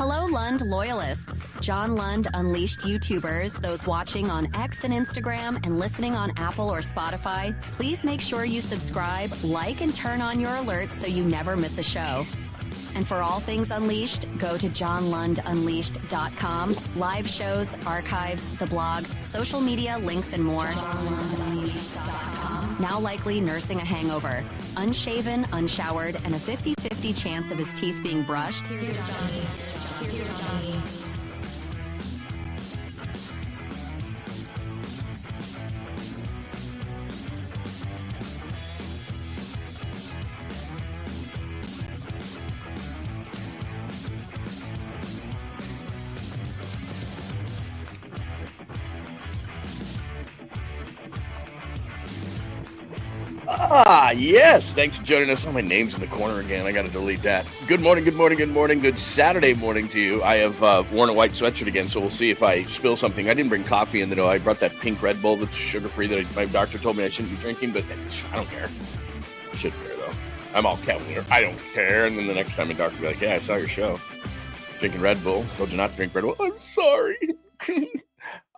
Hello, Lund loyalists. John Lund Unleashed YouTubers, those watching on X and Instagram and listening on Apple or Spotify, please make sure you subscribe, like, and turn on your alerts so you never miss a show. And for all things Unleashed, go to johnlundunleashed.com. Live shows, archives, the blog, social media, links, and more. Now likely nursing a hangover. Unshaven, unshowered, and a 50-50 chance of his teeth being brushed. Here's Johnny. Here's Johnny. Yes. Thanks for joining us. Oh, my name's in the corner again. I got to delete that. Good morning, good morning, good morning. Good Saturday morning to you. I have worn a white sweatshirt again, so we'll see if I spill something. I didn't bring coffee in, though. I brought that pink Red Bull that's sugar-free that my doctor told me I shouldn't be drinking, but I don't care. I shouldn't care, though. I'm all Cavalier. I don't care. And then the next time my doctor will be like, yeah, I saw your show. Drinking Red Bull. Told you not to drink Red Bull. I'm sorry.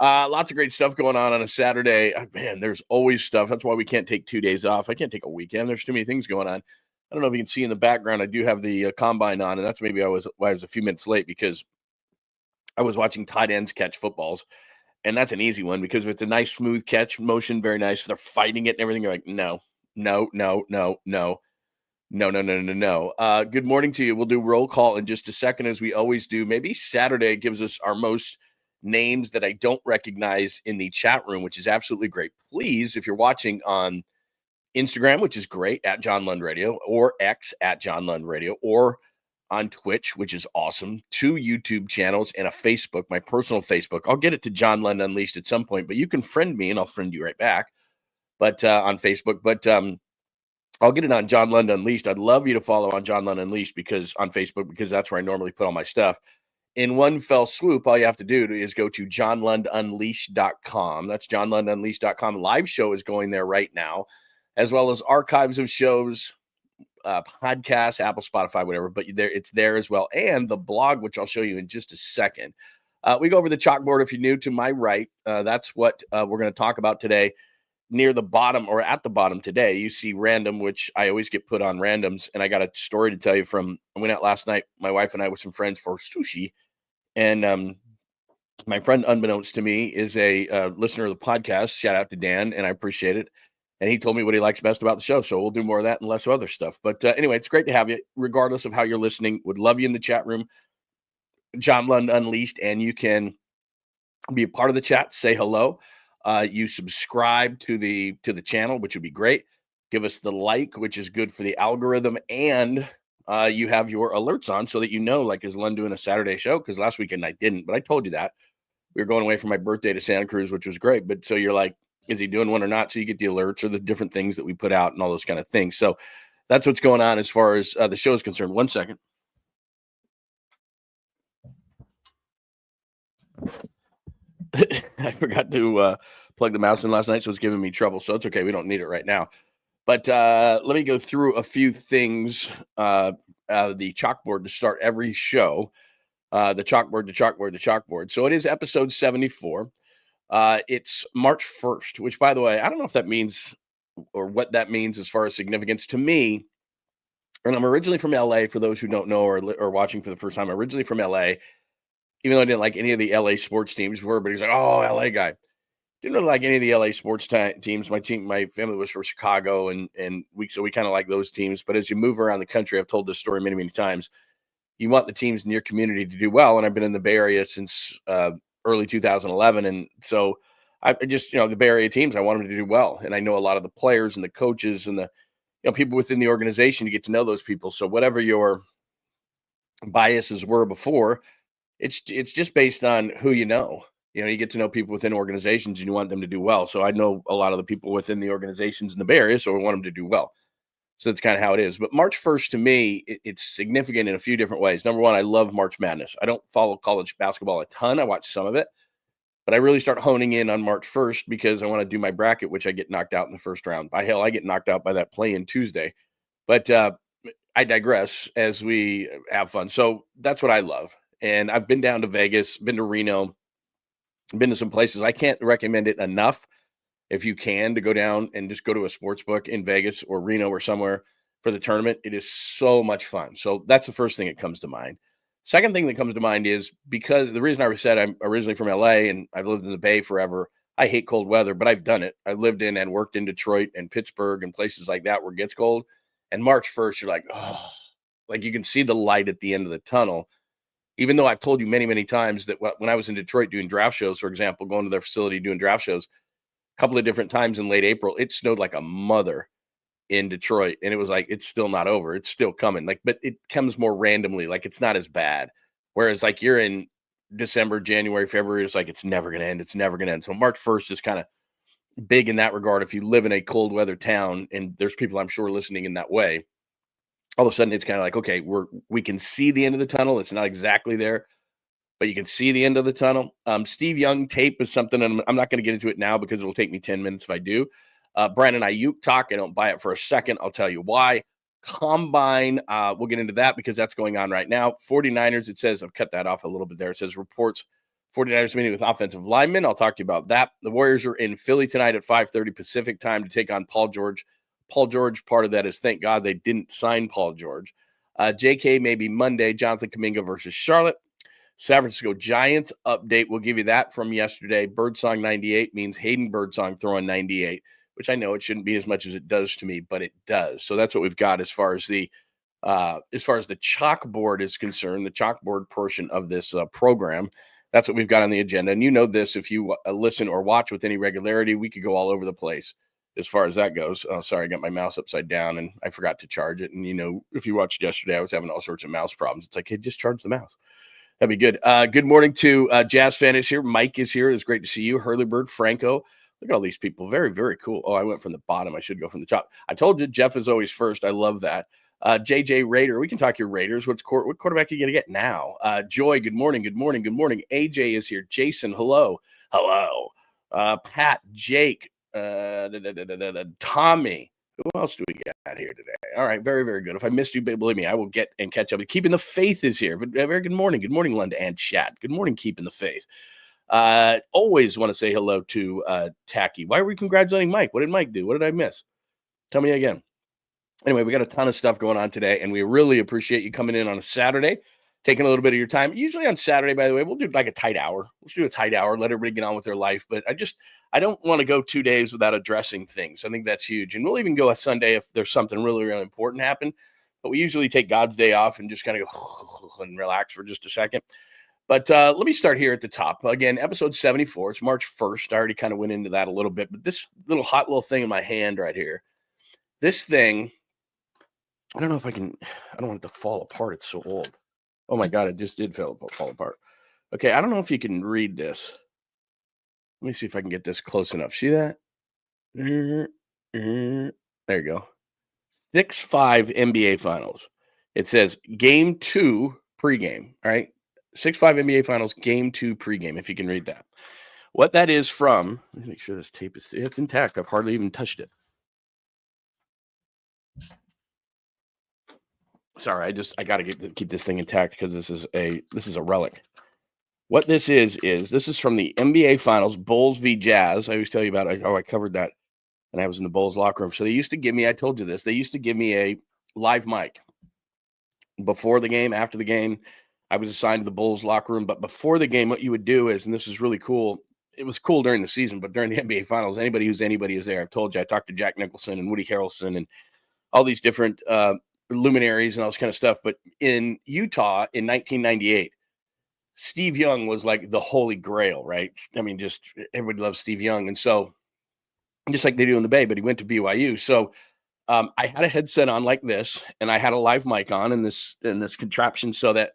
Lots of great stuff going on a Saturday. Man, there's always stuff. That's why we can't take 2 days off. I can't take a weekend. There's too many things going on. I don't know if you can see in the background. I do have the combine on, and that's maybe why I was a few minutes late because I was watching tight ends catch footballs, and that's an easy one because if it's a nice smooth catch motion, very nice. If they're fighting it and everything, you're like, no. Good morning to you. We'll do roll call in just a second, as we always do. Maybe Saturday gives us our most names that I don't recognize in the chat room, which is absolutely great. Please, if you're watching on Instagram, which is great, at John Lund Radio, or X at John Lund Radio, or on Twitch, which is awesome, 2 YouTube channels and a Facebook, my personal Facebook. I'll get it to John Lund Unleashed at some point, but you can friend me and I'll friend you right back. But on Facebook, but I'll get it on John Lund Unleashed. I'd love you to follow on John Lund Unleashed because on Facebook, because that's where I normally put all my stuff. In one fell swoop, all you have to do is go to johnlundunleashed.com. That's johnlundunleashed.com. Live show is going there right now, as well as archives of shows, podcasts, Apple, Spotify, whatever. But it's there as well. And the blog, which I'll show you in just a second. We go over the chalkboard. If you're new to my right, that's what we're going to talk about today. Near the bottom, or at the bottom today, you see random, which I always get put on randoms. And I got a story to tell you from, I went out last night, my wife and I with some friends for sushi. And my friend, unbeknownst to me, is a listener of the podcast. Shout out to Dan, and I appreciate it. And he told me what he likes best about the show. So we'll do more of that and less of other stuff. But anyway, it's great to have you, regardless of how you're listening. Would love you in the chat room, John Lund Unleashed, and you can be a part of the chat. Say hello. You subscribe to the channel, which would be great. Give us the like, which is good for the algorithm, and you have your alerts on so that you know, like, is Lund doing a Saturday show? Because last weekend I didn't, but I told you that. We were going away for my birthday to Santa Cruz, which was great. But so you're like, is he doing one or not? So you get the alerts or the different things that we put out and all those kind of things. So that's what's going on as far as the show is concerned. 1 second. I forgot to plug the mouse in last night, so it's giving me trouble. So it's okay. We don't need it right now. But let me go through a few things. The chalkboard to start every show. The chalkboard. So it is episode 74. It's March 1st, which, by the way, I don't know if that means or what that means as far as significance to me. And I'm originally from LA, for those who don't know or watching for the first time. I'm originally from LA, even though I didn't like any of the LA sports teams before. But he's like, oh, LA guy. Didn't really like any of the LA sports teams. My family was from Chicago, and we kind of like those teams. But as you move around the country, I've told this story many, many times. You want the teams in your community to do well, and I've been in the Bay Area since early 2011, and so I just, the Bay Area teams, I want them to do well, and I know a lot of the players and the coaches and the people within the organization. You get to know those people, so whatever your biases were before, it's just based on who you know. You get to know people within organizations and you want them to do well. So I know a lot of the people within the organizations in the Bay Area, so we want them to do well. So that's kind of how it is. But March 1st, to me, it's significant in a few different ways. Number one, I love March Madness. I don't follow college basketball a ton. I watch some of it. But I really start honing in on March 1st because I want to do my bracket, which I get knocked out in the first round. By hell, I get knocked out by that play-in Tuesday. But I digress as we have fun. So that's what I love. And I've been down to Vegas, been to Reno, been to some places. I can't recommend it enough. If you can, to go down and just go to a sports book in Vegas or Reno or somewhere for the tournament, it is so much fun. So that's the first thing that comes to mind. Second thing that comes to mind is because the reason I said I'm originally from LA and I've lived in the Bay forever. I hate cold weather, but I've done it. I lived in and worked in Detroit and Pittsburgh and places like that where it gets cold. And March 1st, you're like, oh, like you can see the light at the end of the tunnel. Even though I've told you many, many times that when I was in Detroit doing draft shows, for example, going to their facility doing draft shows, a couple of different times in late April, it snowed like a mother in Detroit. And it was like, it's still not over. It's still coming. Like, but it comes more randomly. Like it's not as bad. Whereas like you're in December, January, February, it's like, it's never going to end. It's never going to end. So March 1st is kind of big in that regard. If you live in a cold weather town, and there's people I'm sure listening in that way, all of a sudden it's kind of like, okay, we can see the end of the tunnel. It's not exactly there, but you can see the end of the tunnel. Steve Younng tape is something, and I'm not going to get into it now because it'll take me 10 minutes if I do. Brandon Aiyuk talk, I don't buy it for a second. I'll tell you why. Combine, we'll get into that because that's going on right now. 49ers, it says, I've cut that off a little bit there. It says reports 49ers meeting with offensive linemen. I'll talk to you about that. The Warriors are in Philly tonight at 5:30 Pacific time to take on Paul George. Paul George, part of that is thank God they didn't sign Paul George. JK maybe Monday, Jonathan Kuminga versus Charlotte. San Francisco Giants update. We'll give you that from yesterday. Birdsong 98 means Hayden Birdsong throwing 98, which I know it shouldn't be as much as it does to me, but it does. So that's what we've got as far as the chalkboard is concerned, the chalkboard portion of this program. That's what we've got on the agenda. And you know this, if you listen or watch with any regularity, we could go all over the place as far as that goes. Oh, sorry, I got my mouse upside down and I forgot to charge it. And, you know, if you watched yesterday, I was having all sorts of mouse problems. It's like, hey, just charge the mouse. That'd be good. Good morning to Jazz Fan is here. Mike is here. It's great to see you. Hurleybird, Franco. Look at all these people. Very, very cool. Oh, I went from the bottom. I should go from the top. I told you Jeff is always first. I love that. JJ Raider. We can talk your Raiders. What quarterback are you going to get now? Joy, good morning. Good morning. Good morning. AJ is here. Jason, hello. Hello. Pat, Jake, Tommy. Who else do we got here today? All right, very, very good. If I missed you, believe me, I will get and catch up. Keeping the Faith is here. Very good morning. Good morning, Lund and chat. Good morning, Keeping the Faith. Always want to say hello to Tacky. Why are we congratulating Mike? What did Mike do? What did I miss? Tell me again. Anyway, we got a ton of stuff going on today, and we really appreciate you coming in on a Saturday, taking a little bit of your time. Usually on Saturday, by the way, we'll do like a tight hour. Let's do a tight hour, let everybody get on with their life. But I don't want to go 2 days without addressing things. I think that's huge. And we'll even go a Sunday if there's something really, really important happen. But we usually take God's day off and just kind of go and relax for just a second. But let me start here at the top. Again, episode 74. It's March 1st. I already kind of went into that a little bit. But this little hot little thing in my hand right here, this thing, I don't know if I don't want it to fall apart. It's so old. Oh, my God, it just did fall apart. Okay, I don't know if you can read this. Let me see if I can get this close enough. See that? There you go. 6-5 NBA Finals. It says Game 2 pregame. All right? 6-5 NBA Finals, Game 2 pregame, if you can read that. What that is from, let me make sure this tape it's intact. I've hardly even touched it. Sorry, I got to keep this thing intact because this is a relic. What this is this is from the NBA Finals, Bulls v. Jazz. I always tell you about it. I covered that, and I was in the Bulls locker room. So they used to give me, I told you this, they used to give me a live mic before the game, after the game. I was assigned to the Bulls locker room, but before the game, what you would do is, and this is really cool. It was cool during the season, but during the NBA Finals, anybody is there. I've told you, I talked to Jack Nicholson and Woody Harrelson and all these different luminaries and all this kind of stuff. But in Utah in 1998, Steve Younng was like the holy grail, right? I mean, just everybody loves Steve Younng. And so just like they do in the Bay, but he went to BYU. So I had a headset on like this, and I had a live mic on in this contraption so that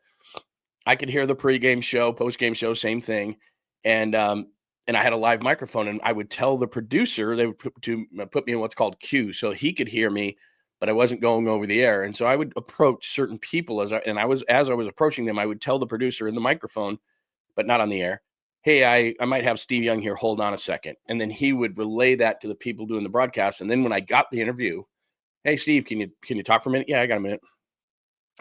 I could hear the pregame show, postgame show, same thing. And I had a live microphone, and I would tell the producer, they would put me in what's called queue so he could hear me, but I wasn't going over the air. And so I would approach certain people as I was approaching them, I would tell the producer in the microphone, but not on the air, hey, I might have Steve Younng here. Hold on a second. And then he would relay that to the people doing the broadcast. And then when I got the interview, hey, Steve, can you talk for a minute? Yeah, I got a minute.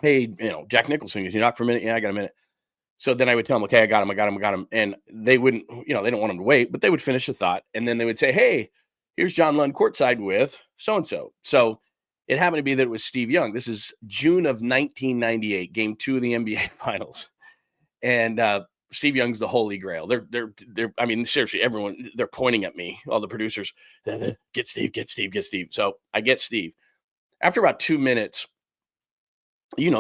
Hey, Jack Nicholson, can you talk for a minute? Yeah, I got a minute. So then I would tell them, okay, I got him. And they wouldn't, they don't want him to wait, but they would finish the thought. And then they would say, hey, here's John Lund courtside with so-and-so. So it happened to be that it was Steve Young. This is June of 1998, game 2 of the NBA Finals. And Steve Young's the holy grail. They're I mean, seriously, everyone, they're pointing at me, all the producers, get Steve. So I get Steve. After about 2 minutes,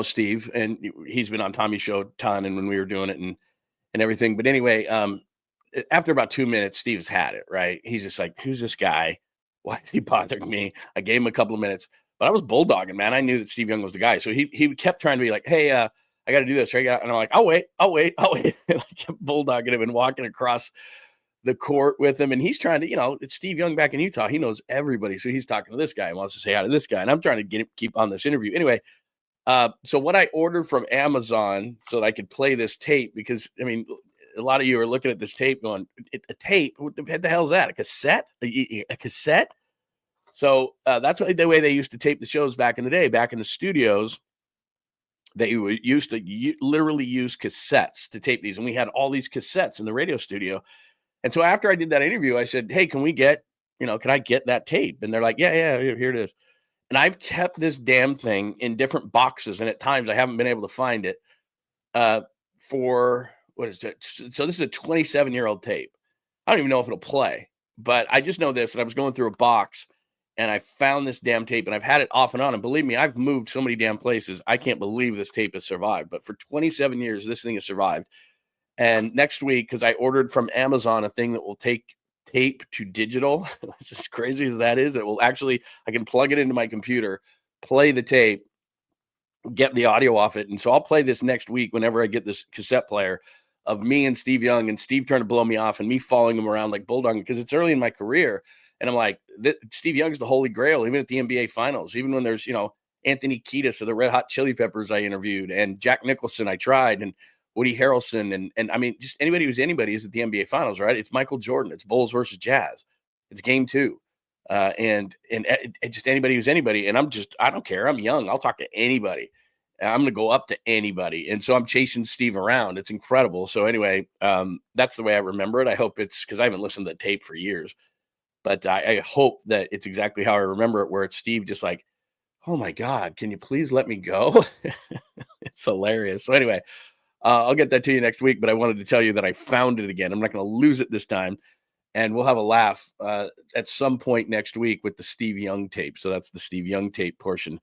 Steve, and he's been on Tommy's show a ton, and when we were doing it and everything. But anyway, after about 2 minutes, Steve's had it, right? He's just like, who's this guy? Why is he bothering me? I gave him a couple of minutes, but I was bulldogging, man. I knew that Steve Young was the guy. So he kept trying to be like, hey, I got to do this, right? And I'm like, I'll wait. And I kept bulldogging him and walking across the court with him. And he's trying to, it's Steve Young back in Utah. He knows everybody. So he's talking to this guy and wants to say hi to this guy. And I'm trying to keep on this interview. Anyway, so what I ordered from Amazon so that I could play this tape, because, I mean, a lot of you are looking at this tape going, a tape? What the hell is that? A cassette? A cassette? So that's the way they used to tape the shows back in the day, back in the studios. They used to literally use cassettes to tape these. And we had all these cassettes in the radio studio. And so after I did that interview, I said, hey, can I get that tape? And they're like, yeah, here it is. And I've kept this damn thing in different boxes. And at times I haven't been able to find it for, what is it? So this is a 27-year-old tape. I don't even know if it'll play, but I just know this, that I was going through a box and I found this damn tape, and I've had it off and on. And believe me, I've moved so many damn places. I can't believe this tape has survived. But for 27 years, this thing has survived. And next week, because I ordered from Amazon a thing that will take tape to digital, as crazy as that is, it will actually, I can plug it into my computer, play the tape, get the audio off it. And so I'll play this next week whenever I get this cassette player of me and Steve Young, and Steve trying to blow me off and me following him around like bulldogging, because it's early in my career. And I'm like, Steve Young's the holy grail, even at the NBA Finals, even when there's, Anthony Kiedis of the Red Hot Chili Peppers I interviewed, and Jack Nicholson I tried, and Woody Harrelson, and I mean, just anybody who's anybody is at the NBA Finals, right? It's Michael Jordan. It's Bulls versus Jazz. It's game 2. And just anybody who's anybody. And I don't care. I'm young. I'll talk to anybody. I'm going to go up to anybody. And so I'm chasing Steve around. It's incredible. So anyway, that's the way I remember it. I hope it's, because I haven't listened to the tape for years. But I hope that it's exactly how I remember it, where it's Steve just like, oh my God, can you please let me go? It's hilarious. So anyway, I'll get that to you next week, but I wanted to tell you that I found it again. I'm not going to lose it this time. And we'll have a laugh at some point next week with the Steve Young tape. So that's the Steve Young tape portion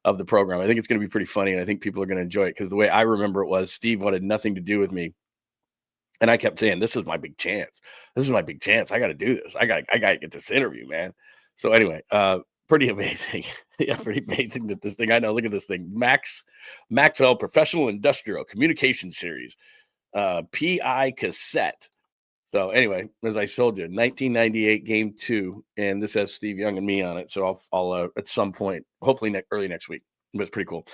of the program. I think it's going to be pretty funny, and I think people are going to enjoy it, because the way I remember it was Steve wanted nothing to do with me. And I kept saying, this is my big chance. This is my big chance. I got to do this. I got to get this interview, man. So anyway, pretty amazing. Yeah, pretty amazing that this thing, I know, look at this thing. Maxwell Professional Industrial Communication Series, PI cassette. So anyway, as I told you, 1998 game 2, and this has Steve Young and me on it. So I'll at some point, hopefully early next week. But it's pretty cool.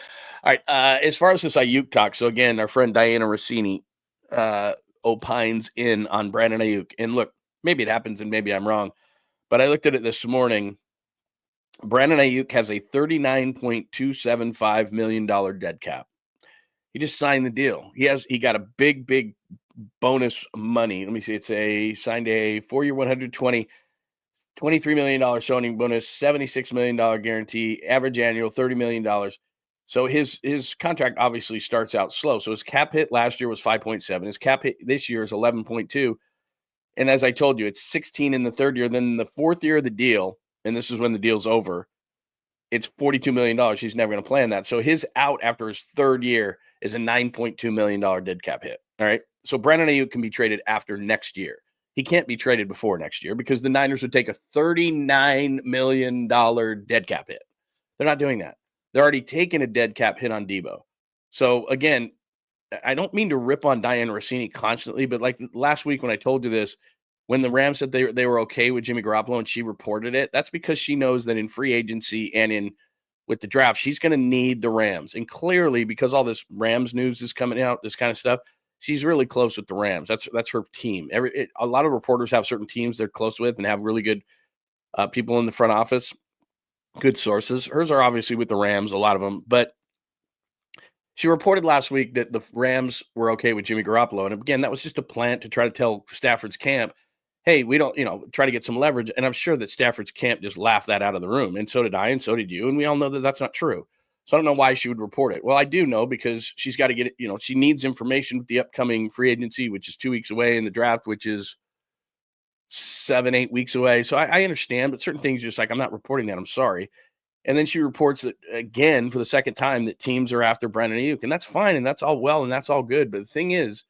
All right. As far as this Aiyuk talk, so again, our friend Diana Rossini opines in on Brandon Aiyuk. And look, maybe it happens and maybe I'm wrong, but I looked at it this morning. Brandon Aiyuk has a $39.275 million dead cap. He just signed the deal. He got a big bonus money. Let me see. Signed a 4-year, $23 million signing bonus, $76 million guarantee, average annual $30 million. So his contract obviously starts out slow. So his cap hit last year was 5.7. His cap hit this year is 11.2. And as I told you, it's 16 in the third year. Then the fourth year of the deal, and this is when the deal's over, it's $42 million. He's never going to play on that. So his out after his third year is a $9.2 million dead cap hit. All right. So Brandon Aiyuk can be traded after next year. He can't be traded before next year, because the Niners would take a $39 million dead cap hit. They're not doing that. They're already taking a dead cap hit on Debo. So again, I don't mean to rip on Diana Rossini constantly, but like last week when I told you this, when the Rams said they were okay with Jimmy Garoppolo and she reported it, that's because she knows that in free agency and with the draft, she's going to need the Rams. And clearly, because all this Rams news is coming out, this kind of stuff, she's really close with the Rams. That's her team. A lot of reporters have certain teams they're close with and have really good people in the front office, good sources. Hers are obviously with the Rams, a lot of them, but She reported last week that the Rams were okay with Jimmy Garoppolo. And again, that was just a plant to try to tell Stafford's camp, hey, we don't, try to get some leverage. And I'm sure that Stafford's camp just laughed that out of the room. And so did I, and so did you. And we all know that that's not true. So I don't know why she would report it. Well, I do know because she's got to get it, she needs information with the upcoming free agency, which is 2 weeks away, and the draft, which is 7-8 weeks away. So I understand, but certain things just like, I'm not reporting that. I'm sorry. And then she reports that again for the second time that teams are after Brandon Aiyuk, and that's fine, and that's all well, and that's all good. But the thing is,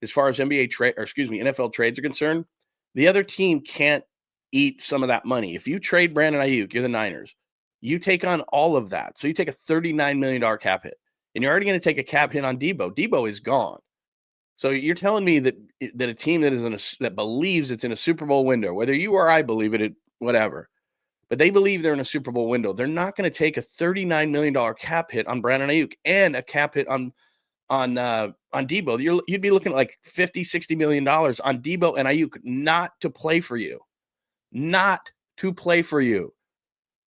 as far as NFL trades are concerned, the other team can't eat some of that money. If you trade Brandon Aiyuk, you're the Niners. You take on all of that. So you take a $39 million cap hit, and you're already going to take a cap hit on Debo. Debo is gone. So you're telling me that a team that believes it's in a Super Bowl window, whether you or I believe it, whatever, but they believe they're in a Super Bowl window, they're not going to take a $39 million cap hit on Brandon Aiyuk and a cap hit on Debo. You'd be looking at like $50-60 million on Debo and Aiyuk not to play for you.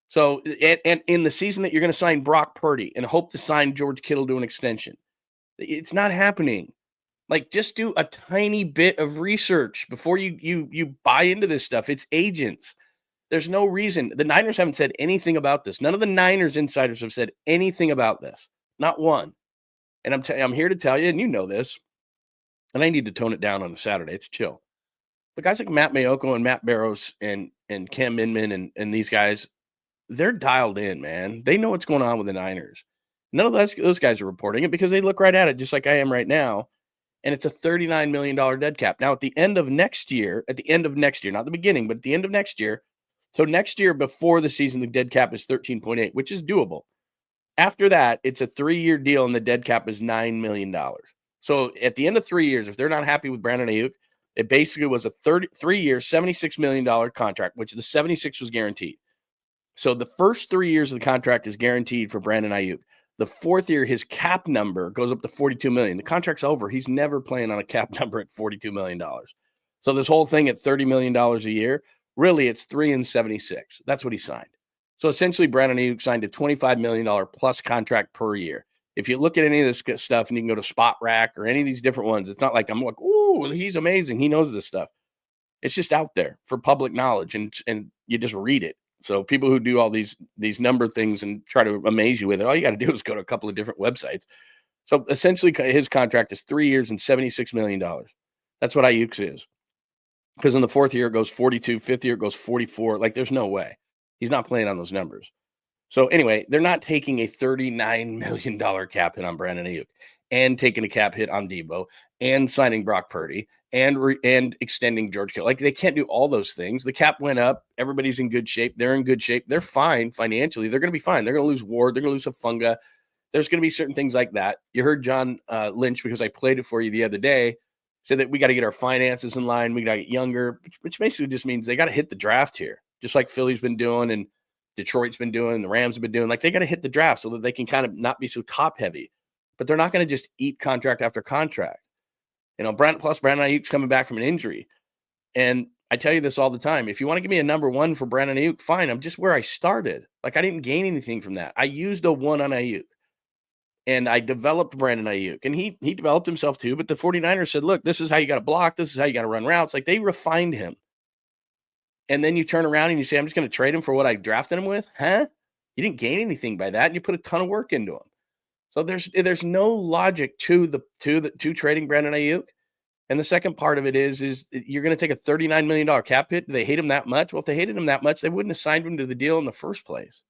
So, and in the season that you're going to sign Brock Purdy and hope to sign George Kittle to an extension, it's not happening. Like, just do a tiny bit of research before you buy into this stuff. It's agents. There's no reason. The Niners haven't said anything about this. None of the Niners insiders have said anything about this. Not one. And I'm here to tell you, and you know this, and I need to tone it down on a Saturday. It's chill. But guys like Matt Mayoko and Matt Barrows and Cam Inman and these guys, they're dialed in, man. They know what's going on with the Niners. None of those guys are reporting it because they look right at it just like I am right now. And it's a $39 million dead cap. Now, at the end of next year, not the beginning, but at the end of next year, so next year before the season, the dead cap is 13.8, which is doable. After that, it's a 3-year deal, and the dead cap is $9 million. So at the end of 3 years, if they're not happy with Brandon Aiyuk, it basically was a 3-year, $76 million contract, which the 76 was guaranteed. So the first 3 years of the contract is guaranteed for Brandon Aiyuk. The fourth year, his cap number goes up to $42 million. The contract's over. He's never playing on a cap number at $42 million. So this whole thing at $30 million a year, really it's 3 and 76. That's what he signed. So essentially, Brandon Aiyuk signed a $25 million plus contract per year. If you look at any of this stuff, and you can go to Spot Rack or any of these different ones, it's not like I'm like, ooh, he's amazing. He knows this stuff. It's just out there for public knowledge, and you just read it. So people who do all these number things and try to amaze you with it, all you got to do is go to a couple of different websites. So essentially, his contract is 3 years and $76 million. That's what Aiyuk's is. Because in the fourth year, it goes 42. Fifth year, it goes 44. Like, there's no way. He's not playing on those numbers. So anyway, they're not taking a $39 million cap hit on Brandon Aiyuk and taking a cap hit on Debo and signing Brock Purdy and extending George Kittle. Like, they can't do all those things. The cap went up. Everybody's in good shape. They're in good shape. They're fine financially. They're going to be fine. They're going to lose Ward. They're going to lose Hafunga. There's going to be certain things like that. You heard John Lynch, because I played it for you the other day, said that we got to get our finances in line. We got to get younger, which basically just means they got to hit the draft here, just like Philly's been doing and Detroit's been doing, the Rams have been doing. Like, they got to hit the draft so that they can kind of not be so top heavy. But they're not going to just eat contract after contract. Brandon Aiyuk's coming back from an injury. And I tell you this all the time. If you want to give me a number one for Brandon Aiyuk, fine. I'm just where I started. Like, I didn't gain anything from that. I used a one on Aiyuk. And I developed Brandon Aiyuk. And he developed himself too. But the 49ers said, look, this is how you got to block. This is how you got to run routes. Like, they refined him. And then you turn around and you say, I'm just going to trade him for what I drafted him with? Huh? You didn't gain anything by that. And you put a ton of work into him. So there's no logic to trading Brandon Aiyuk. And the second part of it is you're going to take a $39 million cap hit. Do they hate him that much? Well, if they hated him that much, they wouldn't have signed him to the deal in the first place.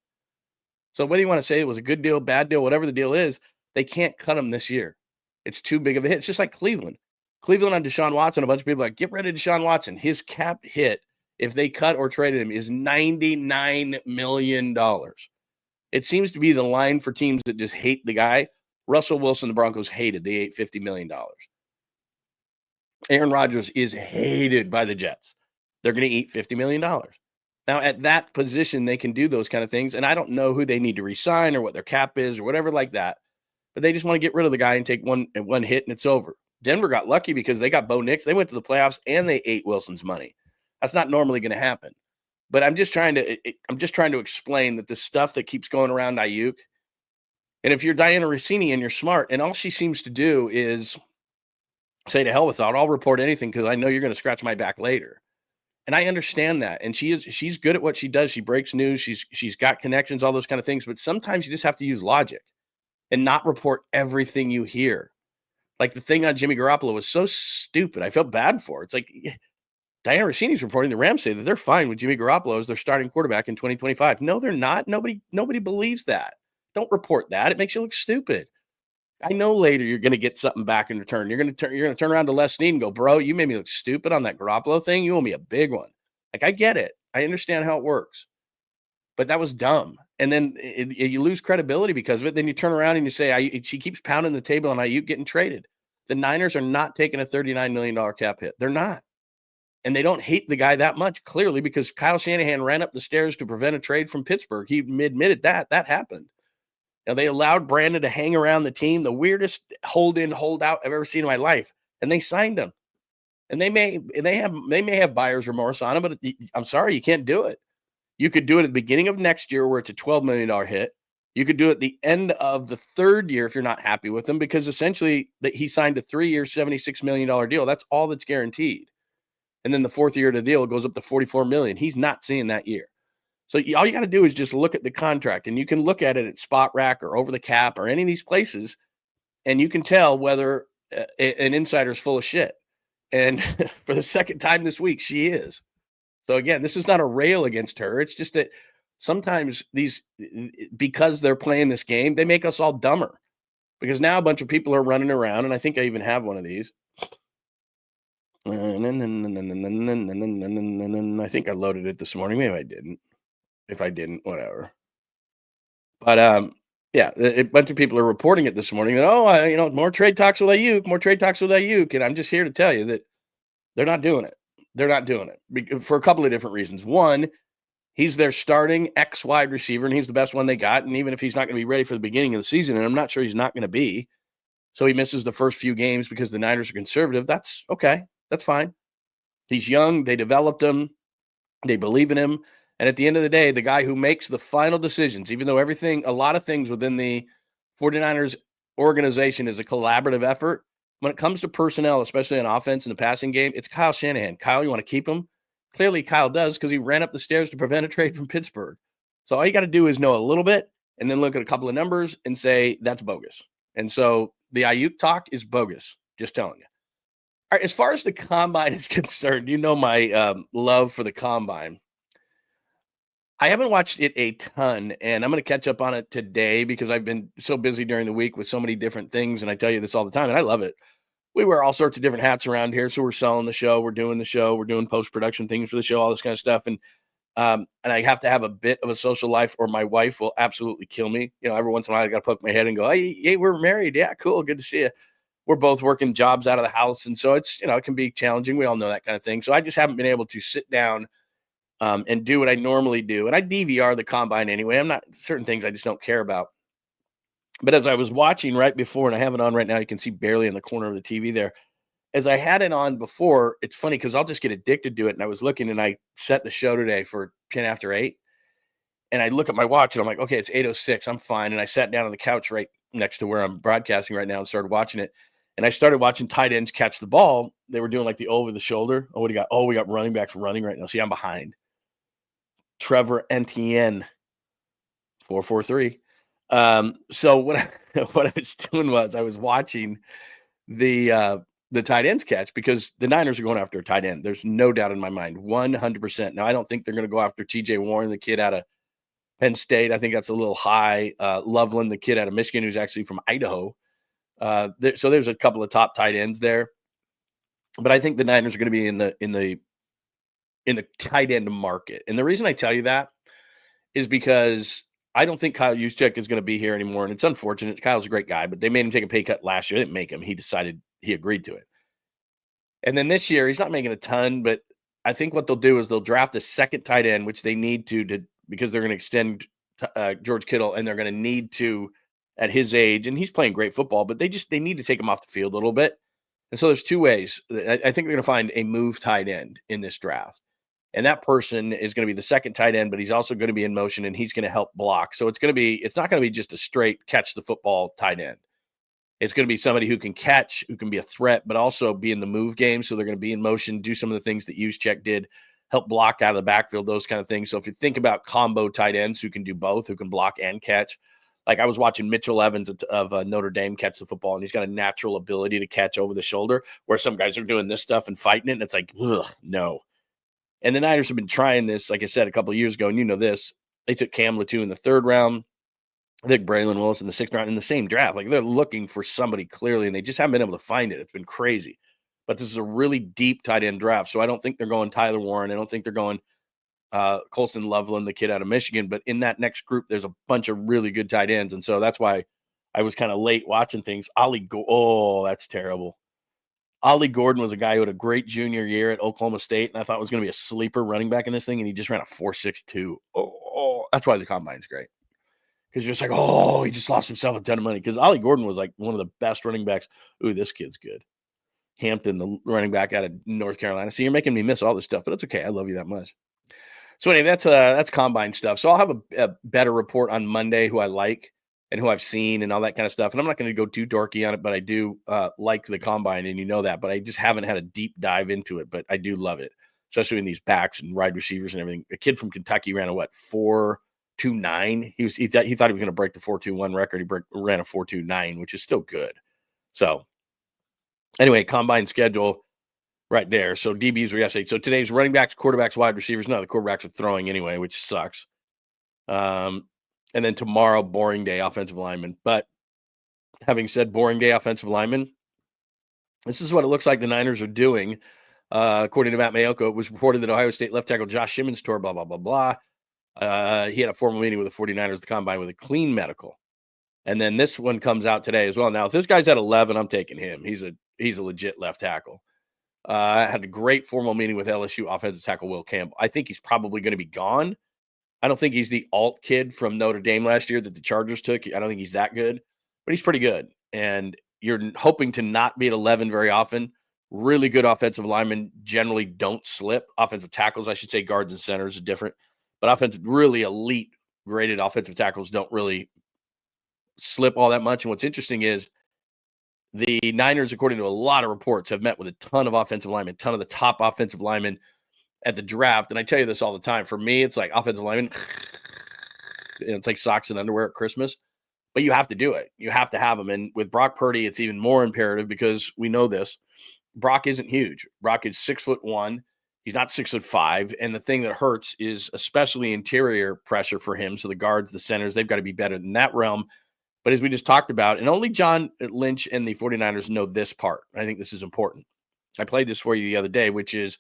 So whether you want to say it was a good deal, bad deal, whatever the deal is, they can't cut him this year. It's too big of a hit. It's just like Cleveland. Cleveland on Deshaun Watson, a bunch of people are like, get rid of Deshaun Watson. His cap hit, if they cut or traded him, is $99 million. It seems to be the line for teams that just hate the guy. Russell Wilson, the Broncos hated. They ate $50 million. Aaron Rodgers is hated by the Jets. They're going to eat $50 million. Now, at that position, they can do those kind of things, and I don't know who they need to re-sign or what their cap is or whatever like that, but they just want to get rid of the guy and take one hit, and it's over. Denver got lucky because they got Bo Nix. They went to the playoffs, and they ate Wilson's money. That's not normally going to happen. But I'm just trying to explain that the stuff that keeps going around Aiyuk, And if you're Diana Rossini and you're smart, and all she seems to do is say to hell with it, I'll report anything because I know you're going to scratch my back later. And I understand that. And she's good at what she does. She breaks news. She's got connections, all those kind of things. But sometimes you just have to use logic and not report everything you hear. Like the thing on Jimmy Garoppolo was so stupid. I felt bad for it. It's like Diana Rossini's reporting the Rams say that they're fine with Jimmy Garoppolo as their starting quarterback in 2025. No, they're not. Nobody believes that. Don't report that. It makes you look stupid. I know later you're going to get something back in return. You're going to turn around to Les Snead and go, bro, you made me look stupid on that Garoppolo thing. You owe me a big one. Like, I get it. I understand how it works. But that was dumb. And then you lose credibility because of it. Then you turn around and you say, she keeps pounding the table on Aiyuk getting traded. The Niners are not taking a $39 million cap hit. They're not. And they don't hate the guy that much, clearly, because Kyle Shanahan ran up the stairs to prevent a trade from Pittsburgh. He admitted that happened. Now, they allowed Brandon to hang around the team, the weirdest hold-in, hold-out I've ever seen in my life, and they signed him. And they may have buyer's remorse on him, but I'm sorry, you can't do it. You could do it at the beginning of next year where it's a $12 million hit. You could do it at the end of the third year if you're not happy with him, because essentially he signed a 3-year, $76 million deal. That's all that's guaranteed. And then the fourth year of the deal goes up to $44 million. He's not seeing that year. So all you got to do is just look at the contract, and you can look at it at Spot Rack or Over the Cap or any of these places, and you can tell whether an insider's full of shit. And for the second time this week, she is. So again, this is not a rail against her. It's just that sometimes because they're playing this game, they make us all dumber, because now a bunch of people are running around, and I think I even have one of these. I think I loaded it this morning. Maybe I didn't. If I didn't, whatever. But yeah, a bunch of people are reporting it this morning that, more trade talks with Aiyuk, and I'm just here to tell you that they're not doing it. They're not doing it for a couple of different reasons. One, he's their starting X wide receiver, and he's the best one they got. And even if he's not going to be ready for the beginning of the season, and I'm not sure he's not going to be, so he misses the first few games because the Niners are conservative, that's okay. That's fine. He's young. They developed him. They believe in him. And at the end of the day, the guy who makes the final decisions, even though a lot of things within the 49ers organization is a collaborative effort, when it comes to personnel, especially on offense in the passing game, it's Kyle Shanahan. Kyle, you want to keep him? Clearly, Kyle does, because he ran up the stairs to prevent a trade from Pittsburgh. So all you got to do is know a little bit and then look at a couple of numbers and say, that's bogus. And so the Aiyuk talk is bogus, just telling you. All right, as far as the combine is concerned, my love for the combine. I haven't watched it a ton, and I'm going to catch up on it today because I've been so busy during the week with so many different things, and I tell you this all the time, and I love it. We wear all sorts of different hats around here, so we're selling the show, we're doing the show, we're doing post-production things for the show, all this kind of stuff, and I have to have a bit of a social life or my wife will absolutely kill me. Every once in a while I got to poke my head and go, hey, we're married. Yeah, cool, good to see you. We're both working jobs out of the house, and so it's, it can be challenging. We all know that kind of thing. So I just haven't been able to sit down and do what I normally do. And I DVR the combine anyway. I'm not certain things I just don't care about. But as I was watching right before, and I have it on right now, you can see barely in the corner of the TV there. As I had it on before, it's funny because I'll just get addicted to it. And I was looking, and I set the show today for 10 after 8. And I look at my watch, and I'm like, okay, it's 8:06. I'm fine. And I sat down on the couch right next to where I'm broadcasting right now and started watching it. And I started watching tight ends catch the ball. They were doing like the over the shoulder. Oh, what do you got? Oh, we got running backs running right now. See, I'm behind. Trevor Etienne, 443. So what I was doing was I was watching the tight ends catch, because the Niners are going after a tight end. There's no doubt in my mind, 100%. Now, I don't think they're going to go after TJ Warren, the kid out of Penn State. I think that's a little high. Loveland, the kid out of Michigan, who's actually from Idaho. So there's a couple of top tight ends there. But I think the Niners are going to be in the tight end market. And the reason I tell you that is because I don't think Kyle Juszczyk is going to be here anymore. And it's unfortunate. Kyle's a great guy, but they made him take a pay cut last year. They didn't make him. He decided he agreed to it. And then this year, he's not making a ton, but I think what they'll do is they'll draft a second tight end, which they need to because they're going to extend George Kittle, and they're going to need to at his age. And he's playing great football, but they need to take him off the field a little bit. And so there's two ways. I think they're going to find a move tight end in this draft. And that person is going to be the second tight end, but he's also going to be in motion and he's going to help block. So it's not going to be just a straight catch the football tight end. It's going to be somebody who can catch, who can be a threat, but also be in the move game. So they're going to be in motion, do some of the things that Juszczyk did, help block out of the backfield, those kind of things. So if you think about combo tight ends who can do both, who can block and catch, like I was watching Mitchell Evans of Notre Dame catch the football, and he's got a natural ability to catch over the shoulder, where some guys are doing this stuff and fighting it, and it's like, ugh, no. And the Niners have been trying this, like I said, a couple of years ago, and you know this. They took Cam Latu in the 3rd round. I think Braylon Willis in the 6th round in the same draft. Like, they're looking for somebody clearly, and they just haven't been able to find it. It's been crazy. But this is a really deep tight end draft, so I don't think they're going Tyler Warren. I don't think they're going Colston Loveland, the kid out of Michigan. But in that next group, there's a bunch of really good tight ends, and so that's why I was kind of late watching things. That's terrible. Ollie Gordon was a guy who had a great junior year at Oklahoma State, and I thought was going to be a sleeper running back in this thing, and he just ran a 4.62. That's why the combine's great. Because you're just like, he just lost himself a ton of money. Because Ollie Gordon was like one of the best running backs. Ooh, this kid's good. Hampton, the running back out of North Carolina. See, you're making me miss all this stuff, but it's okay. I love you that much. So anyway, that's combine stuff. So I'll have a better report on Monday who I like and who I've seen and all that kind of stuff. And I'm not going to go too dorky on it, but I do like the combine, and you know that. But I just haven't had a deep dive into it, but I do love it, especially in these backs and wide receivers and everything. A kid from Kentucky ran a 4.29. He thought he was going to break the 4.21 record. He ran a 4.29, which is still good. So anyway, combine schedule right there. So DBs were yesterday. So today's running backs, quarterbacks, wide receivers. No, the quarterbacks are throwing anyway, which sucks. And then tomorrow, boring day, offensive lineman. But having said boring day, offensive lineman, this is what it looks like the Niners are doing. According to Matt Mayoko, it was reported that Ohio State left tackle Josh Simmons tore blah, blah, blah, blah. He had a formal meeting with the 49ers, the combine, with a clean medical. And then this one comes out today as well. Now, if this guy's at 11, I'm taking him. He's a legit left tackle. Had a great formal meeting with LSU offensive tackle Will Campbell. I think he's probably going to be gone. I don't think he's the alt kid from Notre Dame last year that the Chargers took. I don't think he's that good, but he's pretty good. And you're hoping to not be at 11 very often. Really good offensive linemen generally don't slip. Offensive tackles, I should say, guards and centers are different. But really elite graded offensive tackles don't really slip all that much. And what's interesting is the Niners, according to a lot of reports, have met with a ton of offensive linemen, a ton of the top offensive linemen at the draft. And I tell you this all the time. For me, it's like offensive linemen, it's like socks and underwear at Christmas. But you have to do it. You have to have them. And with Brock Purdy, it's even more imperative because we know this. Brock isn't huge. Brock is 6'1". He's not 6'5". And the thing that hurts is especially interior pressure for him. So the guards, the centers, they've got to be better than that realm. But as we just talked about, and only John Lynch and the 49ers know this part. I think this is important. I played this for you the other day, which is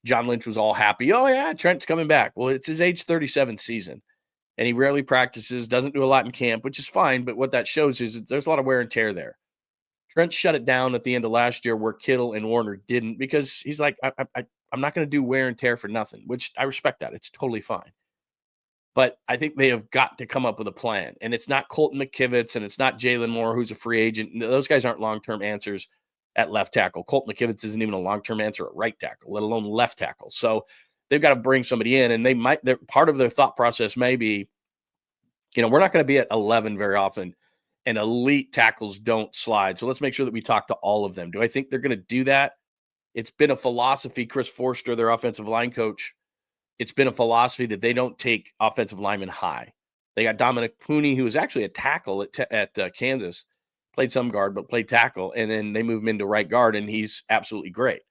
John Lynch was all happy. Oh, yeah, Trent's coming back. Well, it's his age 37 season, and he rarely practices, doesn't do a lot in camp, which is fine. But what that shows is that there's a lot of wear and tear there. Trent shut it down at the end of last year where Kittle and Warner didn't because he's like, I'm not going to do wear and tear for nothing, which I respect that. It's totally fine. But I think they have got to come up with a plan. And it's not Colton McKivitz and it's not Jalen Moore, who's a free agent. Those guys aren't long-term answers at left tackle. Colton McKivitz isn't even a long-term answer at right tackle, let alone left tackle. So they've got to bring somebody in, and part of their thought process may be, we're not going to be at 11 very often, and elite tackles don't slide. So let's make sure that we talk to all of them. Do I think they're going to do that? It's been a philosophy. Chris Forster, their offensive line coach, it's been a philosophy that they don't take offensive linemen high. They got Dominic Pooney, who was actually a tackle at Kansas, played some guard, but played tackle, and then they moved him into right guard, and he's absolutely great.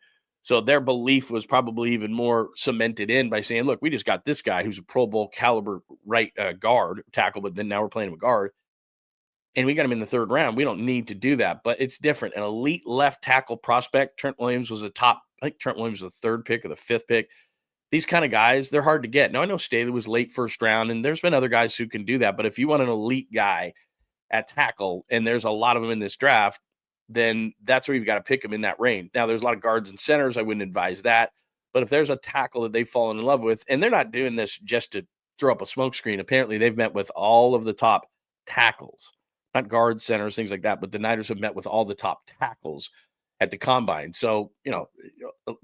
So their belief was probably even more cemented in by saying, look, we just got this guy who's a Pro Bowl caliber right guard tackle, but then now we're playing him a guard, and we got him in the third round. We don't need to do that, but it's different. An elite left tackle prospect, Trent Williams was I think Trent Williams was the third pick or the fifth pick. These kind of guys, they're hard to get. Now, I know Staley was late first round, and there's been other guys who can do that, but if you want an elite guy at tackle, and there's a lot of them in this draft, then that's where you've got to pick them in that range. Now, there's a lot of guards and centers. I wouldn't advise that. But if there's a tackle that they've fallen in love with, and they're not doing this just to throw up a smokescreen, apparently they've met with all of the top tackles, not guards, centers, things like that, but the Niners have met with all the top tackles. at the combine. So, it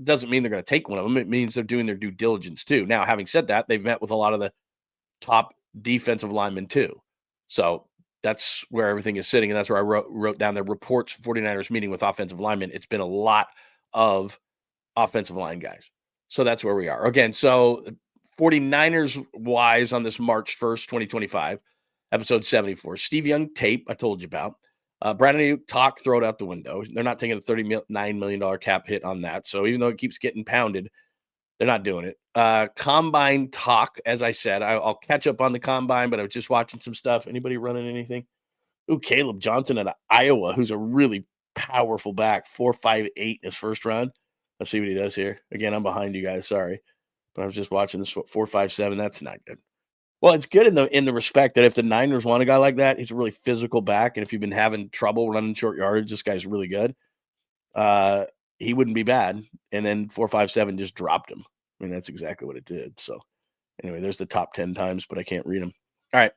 doesn't mean they're going to take one of them. It means they're doing their due diligence too. Now, having said that, they've met with a lot of the top defensive linemen too. So that's where everything is sitting. And that's where I wrote down the reports 49ers meeting with offensive linemen. It's been a lot of offensive line guys. So that's where we are. Again, so 49ers wise on this March 1st, 2025, episode 74. Steve Younng tape, I told you about. Brandon Aiyuk talk, throw it out the window. They're not taking a $39 million cap hit on that. So even though it keeps getting pounded, they're not doing it. Combine talk, as I said, I'll catch up on the combine, but I was just watching some stuff. Anybody running anything? Ooh, Caleb Johnson out of Iowa, who's a really powerful back, 4.58 in his first run. Let's see what he does here. Again, I'm behind you guys. Sorry. But I was just watching this 4.57. That's not good. Well, it's good in the respect that if the Niners want a guy like that, he's a really physical back. And if you've been having trouble running short yardage, this guy's really good. He wouldn't be bad. And then 4.57 just dropped him. I mean, that's exactly what it did. So anyway, there's the top 10 times, but I can't read them. All right.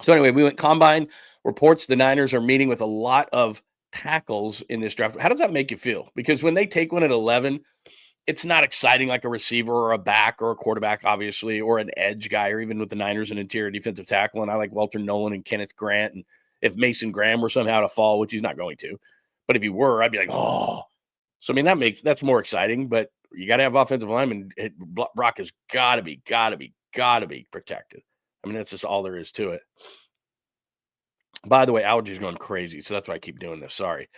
So anyway, we went combine reports. The Niners are meeting with a lot of tackles in this draft. How does that make you feel? Because when they take one at 11, it's not exciting like a receiver or a back or a quarterback, obviously, or an edge guy, or even with the Niners, an interior defensive tackle. And I like Walter Nolan and Kenneth Grant. And if Mason Graham were somehow to fall, which he's not going to, but if he were, I'd be like, oh. So, I mean, that's more exciting, but you got to have offensive linemen. Brock has got to be protected. I mean, that's just all there is to it. By the way, allergies going crazy, so that's why I keep doing this. Sorry.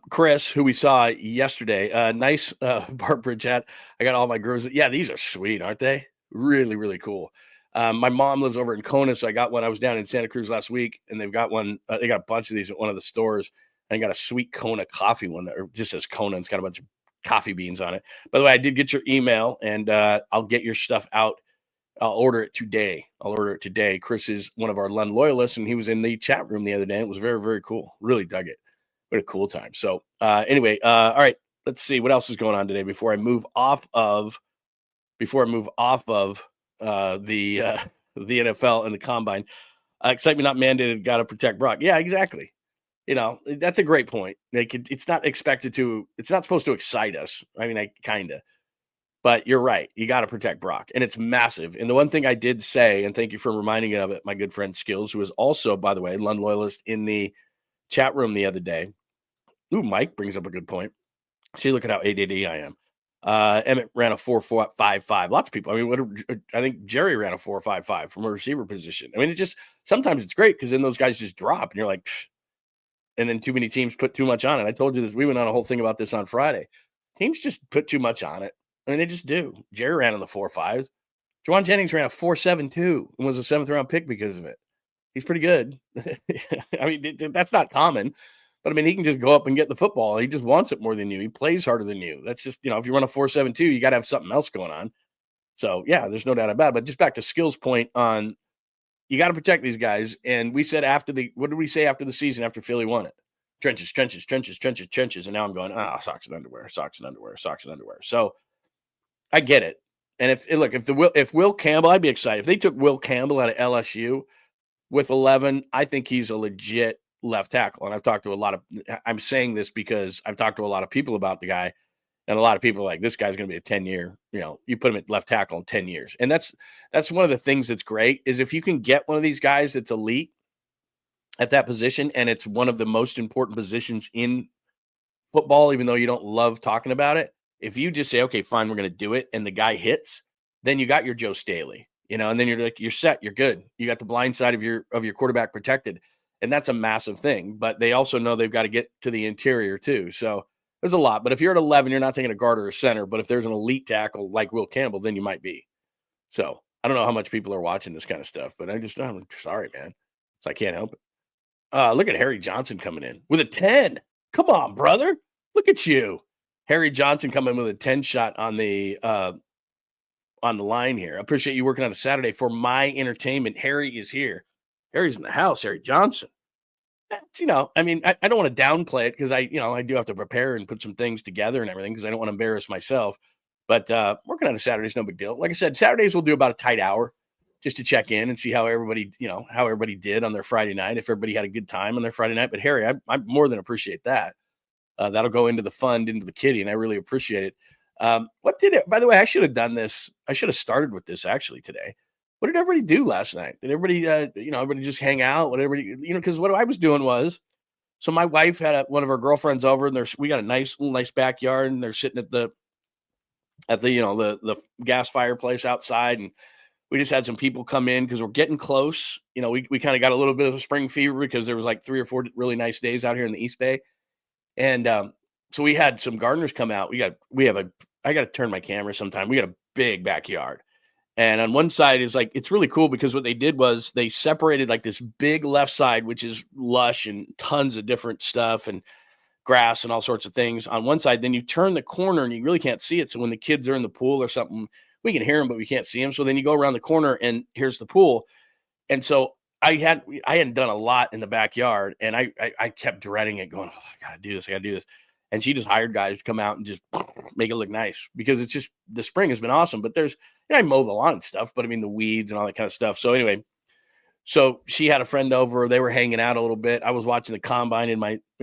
Chris, who we saw yesterday, nice Barbridge hat. I got all my grooves. Yeah, these are sweet, aren't they? Really, really cool. My mom lives over in Kona, so I got one. I was down in Santa Cruz last week, and they've got one. They got a bunch of these at one of the stores. And I got a sweet Kona coffee one that just says Kona. It's got a bunch of coffee beans on it. By the way, I did get your email, and I'll get your stuff out. I'll order it today. Chris is one of our Lund loyalists, and he was in the chat room the other day. It was very, very cool. Really dug it. What a cool time. So anyway, all right, let's see what else is going on today before I move off of the NFL and the combine. Excitement not mandated, got to protect Brock. Yeah, exactly. That's a great point. It's not supposed to excite us. I mean, but you're right. You got to protect Brock, and it's massive. And the one thing I did say, and thank you for reminding me of it, my good friend Skills, who is also, by the way, Lund loyalist in the chat room the other day. Ooh, Mike brings up a good point. See, look at how ADD I am. Emmett ran a 4.55. Lots of people. I mean, I think Jerry ran a 4.55 from a receiver position. I mean, sometimes it's great because then those guys just drop, and you're like, pfft. And then too many teams put too much on it. I told you this. We went on a whole thing about this on Friday. Teams just put too much on it. I mean, they just do. Jerry ran in the 4.5s. Juwan Jennings ran a 4.72 and was a 7th-round pick because of it. He's pretty good. I mean, that's not common. But, I mean, he can just go up and get the football. He just wants it more than you. He plays harder than you. That's just, if you run a 4.72, you got to have something else going on. So, yeah, there's no doubt about it. But just back to Skill's point on you got to protect these guys. And we said what did we say after the season after Philly won it? Trenches. And now I'm going, socks and underwear. So I get it. And if Will Campbell, I'd be excited. If they took Will Campbell out of LSU with 11, I think he's a legit left tackle. And I'm saying this because I've talked to a lot of people about the guy, and a lot of people are like, this guy's going to be a 10-year, you put him at left tackle in 10 years. And that's one of the things that's great is if you can get one of these guys that's elite at that position, and it's one of the most important positions in football, even though you don't love talking about it. If you just say, okay, fine, we're going to do it, and the guy hits, then you got your Joe Staley, and then you're set, you're good. You got the blind side of your quarterback protected. And that's a massive thing, but they also know they've got to get to the interior too. So there's a lot, but if you're at 11, you're not taking a guard or a center, but if there's an elite tackle like Will Campbell, then you might be. So I don't know how much people are watching this kind of stuff, but I'm sorry, man. So I can't help it. Look at Harry Johnson coming in with a 10. Come on, brother. Look at you. Harry Johnson coming in with a 10 shot on the line here. I appreciate you working on a Saturday for my entertainment. Harry is here. Harry's in the house, Harry Johnson. That's, I mean, I don't want to downplay it because I do have to prepare and put some things together and everything because I don't want to embarrass myself. But working on a Saturday is no big deal. Like I said, Saturdays we'll do about a tight hour just to check in and see how everybody did on their Friday night, if everybody had a good time on their Friday night. But Harry, I more than appreciate that. That'll go into the fund, into the kitty, and I really appreciate it. By the way, I should have done this. I should have started with this actually today. What did everybody do last night? Did everybody, everybody just hang out? Because what I was doing was, so my wife had one of her girlfriends over, and we got a nice backyard, and they're sitting at the the gas fireplace outside, and we just had some people come in because we're getting close. We kind of got a little bit of a spring fever because there was like 3 or 4 really nice days out here in the East Bay. And so we had some gardeners come out. I got to turn my camera sometime. We got a big backyard. And on one side is it's really cool because what they did was they separated like this big left side, which is lush and tons of different stuff and grass and all sorts of things on one side. Then you turn the corner and you really can't see it. So when the kids are in the pool or something, we can hear them, but we can't see them. So then you go around the corner and here's the pool. And so I hadn't done a lot in the backyard, and I kept dreading it, going, oh, I gotta do this. And she just hired guys to come out and just make it look nice because it's just the spring has been awesome. But I mow the lawn and stuff, but I mean the weeds and all that kind of stuff. So anyway, so she had a friend over, they were hanging out a little bit. I was watching the combine in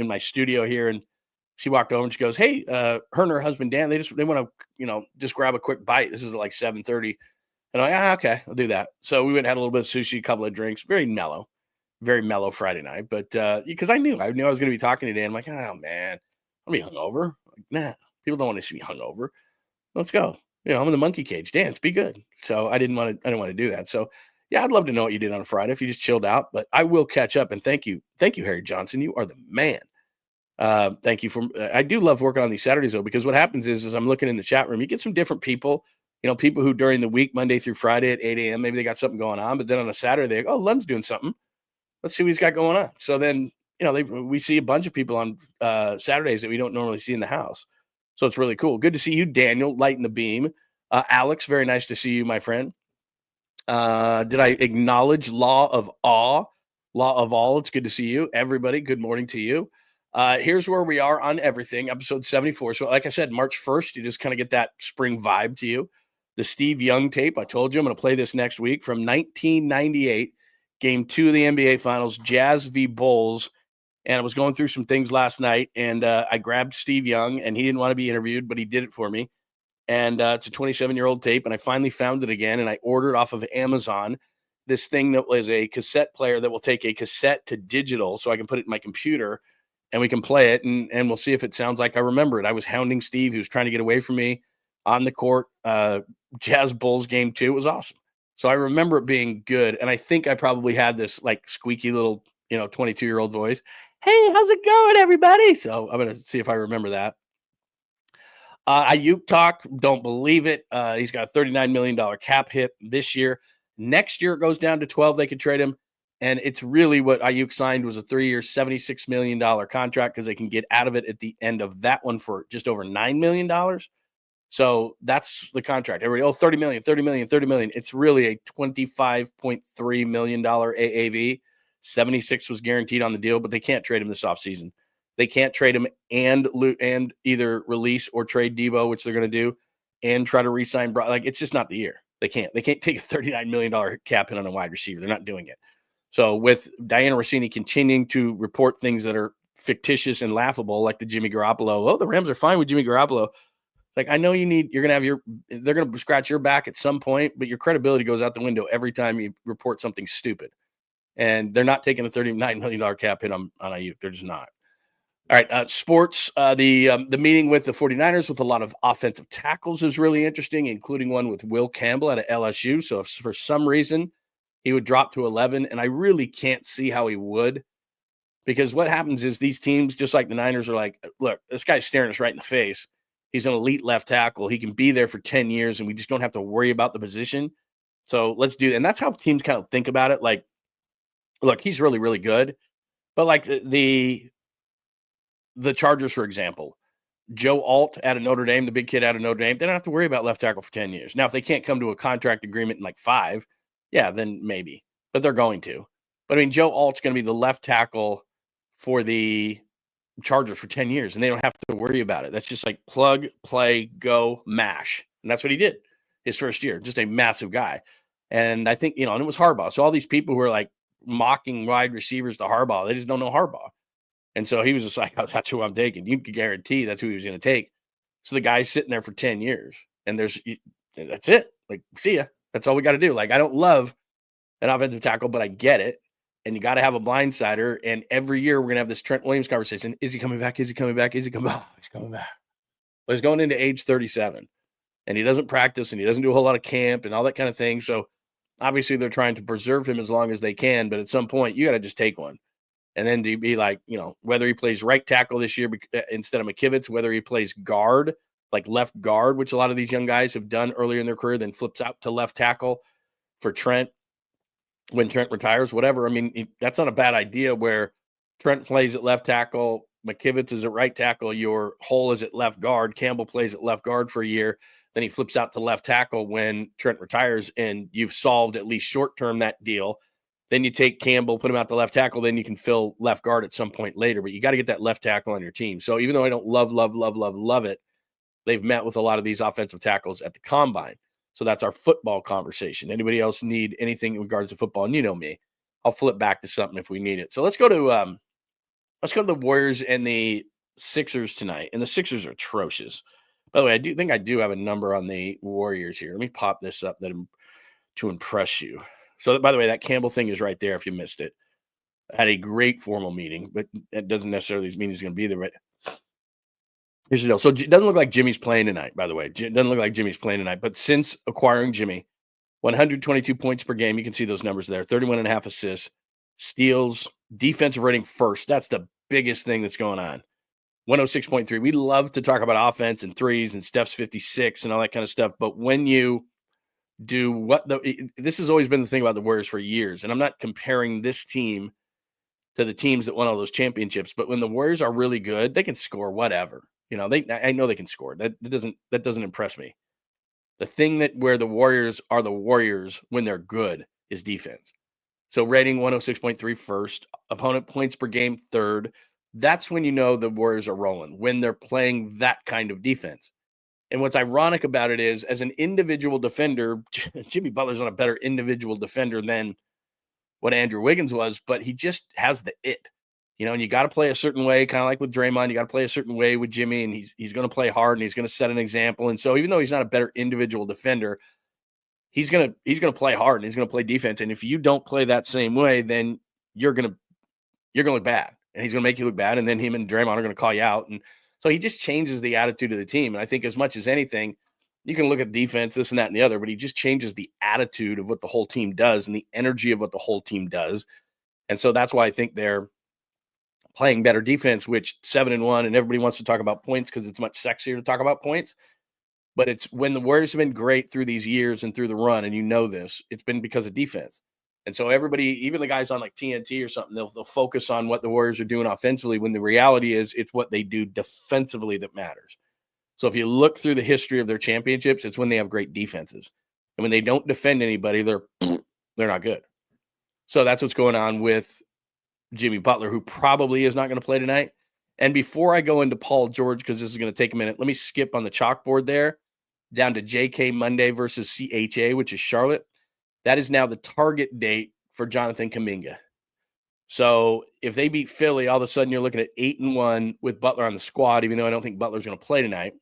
my studio here, and she walked over and she goes, hey, her and her husband Dan, they want to, just grab a quick bite. This is like 7:30. And I'm like, okay, I'll do that. So we went and had a little bit of sushi, a couple of drinks, very mellow Friday night. But because I knew I was going to be talking to Dan. I'm like, oh man, I'll be hungover. Like, nah, people don't want to see me hungover. Let's go. I'm in the monkey cage. Dance, be good. So I didn't want to do that. So yeah, I'd love to know what you did on a Friday if you just chilled out. But I will catch up. And thank you, Harry Johnson. You are the man. Thank you I do love working on these Saturdays though, because what happens is I'm looking in the chat room, you get some different people. People who during the week, Monday through Friday at 8 a.m., maybe they got something going on, but then on a Saturday, they go, oh, Lund's doing something. Let's see what he's got going on. So then, we see a bunch of people on Saturdays that we don't normally see in the house. So it's really cool. Good to see you, Daniel, lighting the beam. Alex, very nice to see you, my friend. Did I acknowledge Law of All? It's good to see you. Everybody, good morning to you. Here's where we are on everything, episode 74. So like I said, March 1st, you just kind of get that spring vibe to you. The Steve Younng tape, I told you I'm going to play this next week from 1998, game 2 of the NBA Finals, Jazz v. Bulls. And I was going through some things last night, and I grabbed Steve Younng, and he didn't want to be interviewed, but he did it for me. And it's a 27-year-old tape, and I finally found it again, and I ordered off of Amazon this thing that was a cassette player that will take a cassette to digital so I can put it in my computer, and we can play it, and we'll see if it sounds like I remember it. I was hounding Steve. He was trying to get away from me on the court. Jazz Bulls game 2. It was awesome. So I remember it being good, and I think I probably had this like squeaky little, 22-year-old voice. Hey, how's it going, everybody? So I'm going to see if I remember that. Aiyuk talk, don't believe it. He's got a $39 million cap hit this year. Next year, it goes down to 12. They could trade him. And it's really what Aiyuk signed was a 3-year, $76 million contract because they can get out of it at the end of that one for just over $9 million. So that's the contract. Everybody, $30 million. It's really a $25.3 million AAV. 76 was guaranteed on the deal, but they can't trade him this offseason. They can't trade him and either release or trade Debo, which they're going to do, and try to re-sign. It's just not the year. They can't take a $39 million cap hit on a wide receiver. They're not doing it. So with Diana Rossini continuing to report things that are fictitious and laughable, like the Jimmy Garoppolo, the Rams are fine with Jimmy Garoppolo. Like, I know they're going to scratch your back at some point, but your credibility goes out the window every time you report something stupid. And they're not taking a $39 million cap hit on Aiyuk. They're just not. All right, sports. The meeting with the 49ers with a lot of offensive tackles is really interesting, including one with Will Campbell out of LSU. So if for some reason he would drop to 11, and I really can't see how he would, because what happens is these teams, just like the Niners, are like, look, this guy's staring us right in the face. He's an elite left tackle. He can be there for 10 years, and we just don't have to worry about the position. So let's do that. And that's how teams kind of think about it. Like, look, he's really, really good. But like the Chargers, for example, Joe Alt out of Notre Dame, the big kid out of Notre Dame, they don't have to worry about left tackle for 10 years. Now, if they can't come to a contract agreement in like 5, yeah, then maybe. But they're going to. But I mean, Joe Alt's going to be the left tackle for the Chargers for 10 years, and they don't have to worry about it. That's just like plug, play, go, mash. And that's what he did his first year. Just a massive guy. And I think, and it was Harbaugh. So all these people who are like mocking wide receivers to Harbaugh, they just don't know Harbaugh. And so he was just like, oh, that's who I'm taking. You can guarantee that's who he was going to take. So the guy's sitting there for 10 years and that's it. Like, see ya. That's all we got to do. Like, I don't love an offensive tackle, but I get it. And you got to have a blindsider. And every year we're going to have this Trent Williams conversation. Is he coming back? Is he coming back? Is he coming back? He's coming back. But he's going into age 37 and he doesn't practice and he doesn't do a whole lot of camp and all that kind of thing. So obviously they're trying to preserve him as long as they can. But at some point you got to just take one. And then to be like, whether he plays right tackle this year instead of McKivitz, whether he plays guard, like left guard, which a lot of these young guys have done earlier in their career, then flips out to left tackle for Trent when Trent retires, whatever. I mean, that's not a bad idea where Trent plays at left tackle, McKivitz is at right tackle, your Hull is at left guard, Campbell plays at left guard for a year, then he flips out to left tackle when Trent retires, and you've solved at least short-term that deal. Then you take Campbell, put him out the left tackle, then you can fill left guard at some point later. But you got to get that left tackle on your team. So even though I don't love it, they've met with a lot of these offensive tackles at the combine. So that's our football conversation. Anybody else need anything in regards to football? And you know me, I'll flip back to something if we need it. So let's go to the Warriors and the Sixers tonight. And the Sixers are atrocious. By the way, I do have a number on the Warriors here. Let me pop this up to impress you. So, by the way, that Campbell thing is right there if you missed it. I had a great formal meeting, but it doesn't necessarily mean he's going to be there. But here's the deal. So, it doesn't look like Jimmy's playing tonight, by the way. It doesn't look like Jimmy's playing tonight. But since acquiring Jimmy, 122 points per game. You can see those numbers there. 31.5 assists, steals, defensive rating first. That's the biggest thing that's going on. 106.3. We love to talk about offense and threes and Steph's 56 and all that kind of stuff. But when you do this has always been the thing about the Warriors for years. And I'm not comparing this team to the teams that won all those championships, but when the Warriors are really good, they can score whatever. I know they can score. That doesn't impress me. The thing where the Warriors are the Warriors when they're good is defense. So rating 106.3 first, opponent points per game third. That's when you know the Warriors are rolling, when they're playing that kind of defense. And what's ironic about it is, as an individual defender, Jimmy Butler's not a better individual defender than what Andrew Wiggins was, but he just has the it. And you got to play a certain way, kind of like with Draymond. You got to play a certain way with Jimmy, and he's going to play hard, and he's going to set an example. And so even though he's not a better individual defender, he's going to play hard, and he's going to play defense. And if you don't play that same way, then you're going to look bad, and he's going to make you look bad, and then him and Draymond are going to call you out. And so he just changes the attitude of the team. And I think as much as anything, you can look at defense, this and that and the other, but he just changes the attitude of what the whole team does and the energy of what the whole team does. And so that's why I think they're playing better defense, which 7-1, and everybody wants to talk about points because it's much sexier to talk about points. But it's when the Warriors have been great through these years and through the run, and you know this, it's been because of defense. And so everybody, even the guys on like TNT or something, they'll focus on what the Warriors are doing offensively when the reality is it's what they do defensively that matters. So if you look through the history of their championships, it's when they have great defenses. And when they don't defend anybody, they're not good. So that's what's going on with Jimmy Butler, who probably is not going to play tonight. And before I go into Paul George, because this is going to take a minute, let me skip on the chalkboard there down to JK Monday versus CHA, which is Charlotte. That is now the target date for Jonathan Kuminga. So if they beat Philly, all of a sudden you're looking at 8-1 with Butler on the squad, even though I don't think Butler's going to play tonight.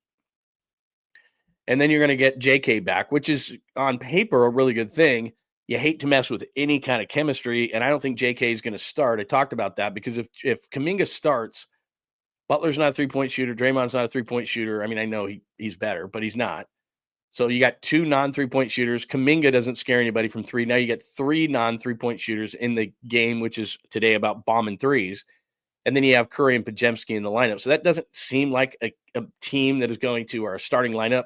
And then you're going to get JK back, which is on paper a really good thing. You hate to mess with any kind of chemistry, and I don't think JK is going to start. I talked about that because if Kuminga starts, Butler's not a three-point shooter, Draymond's not a three-point shooter. I mean, I know he's better, but he's not. So you got two non-three-point shooters. Kuminga doesn't scare anybody from three. Now you get three non-three-point shooters in the game, which is today about bombing threes. And then you have Curry and Podziemski in the lineup. So that doesn't seem like a team that is going to, or a starting lineup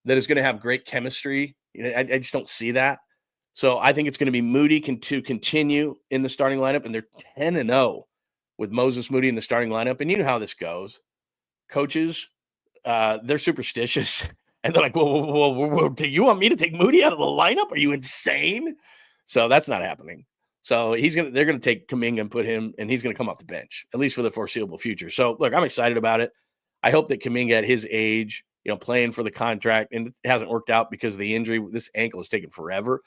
that is going to have great chemistry. I just don't see that. So I think it's going to be Moody to continue in the starting lineup, and they're 10-0 with Moses Moody in the starting lineup. And you know how this goes. Coaches, they're superstitious. And they're like, whoa, do you want me to take Moody out of the lineup? Are you insane? So that's not happening. So they're going to take Kuminga and put him, and he's going to come off the bench, at least for the foreseeable future. So look, I'm excited about it. I hope that Kuminga at his age, playing for the contract, and it hasn't worked out because of the injury. This ankle has taken forever.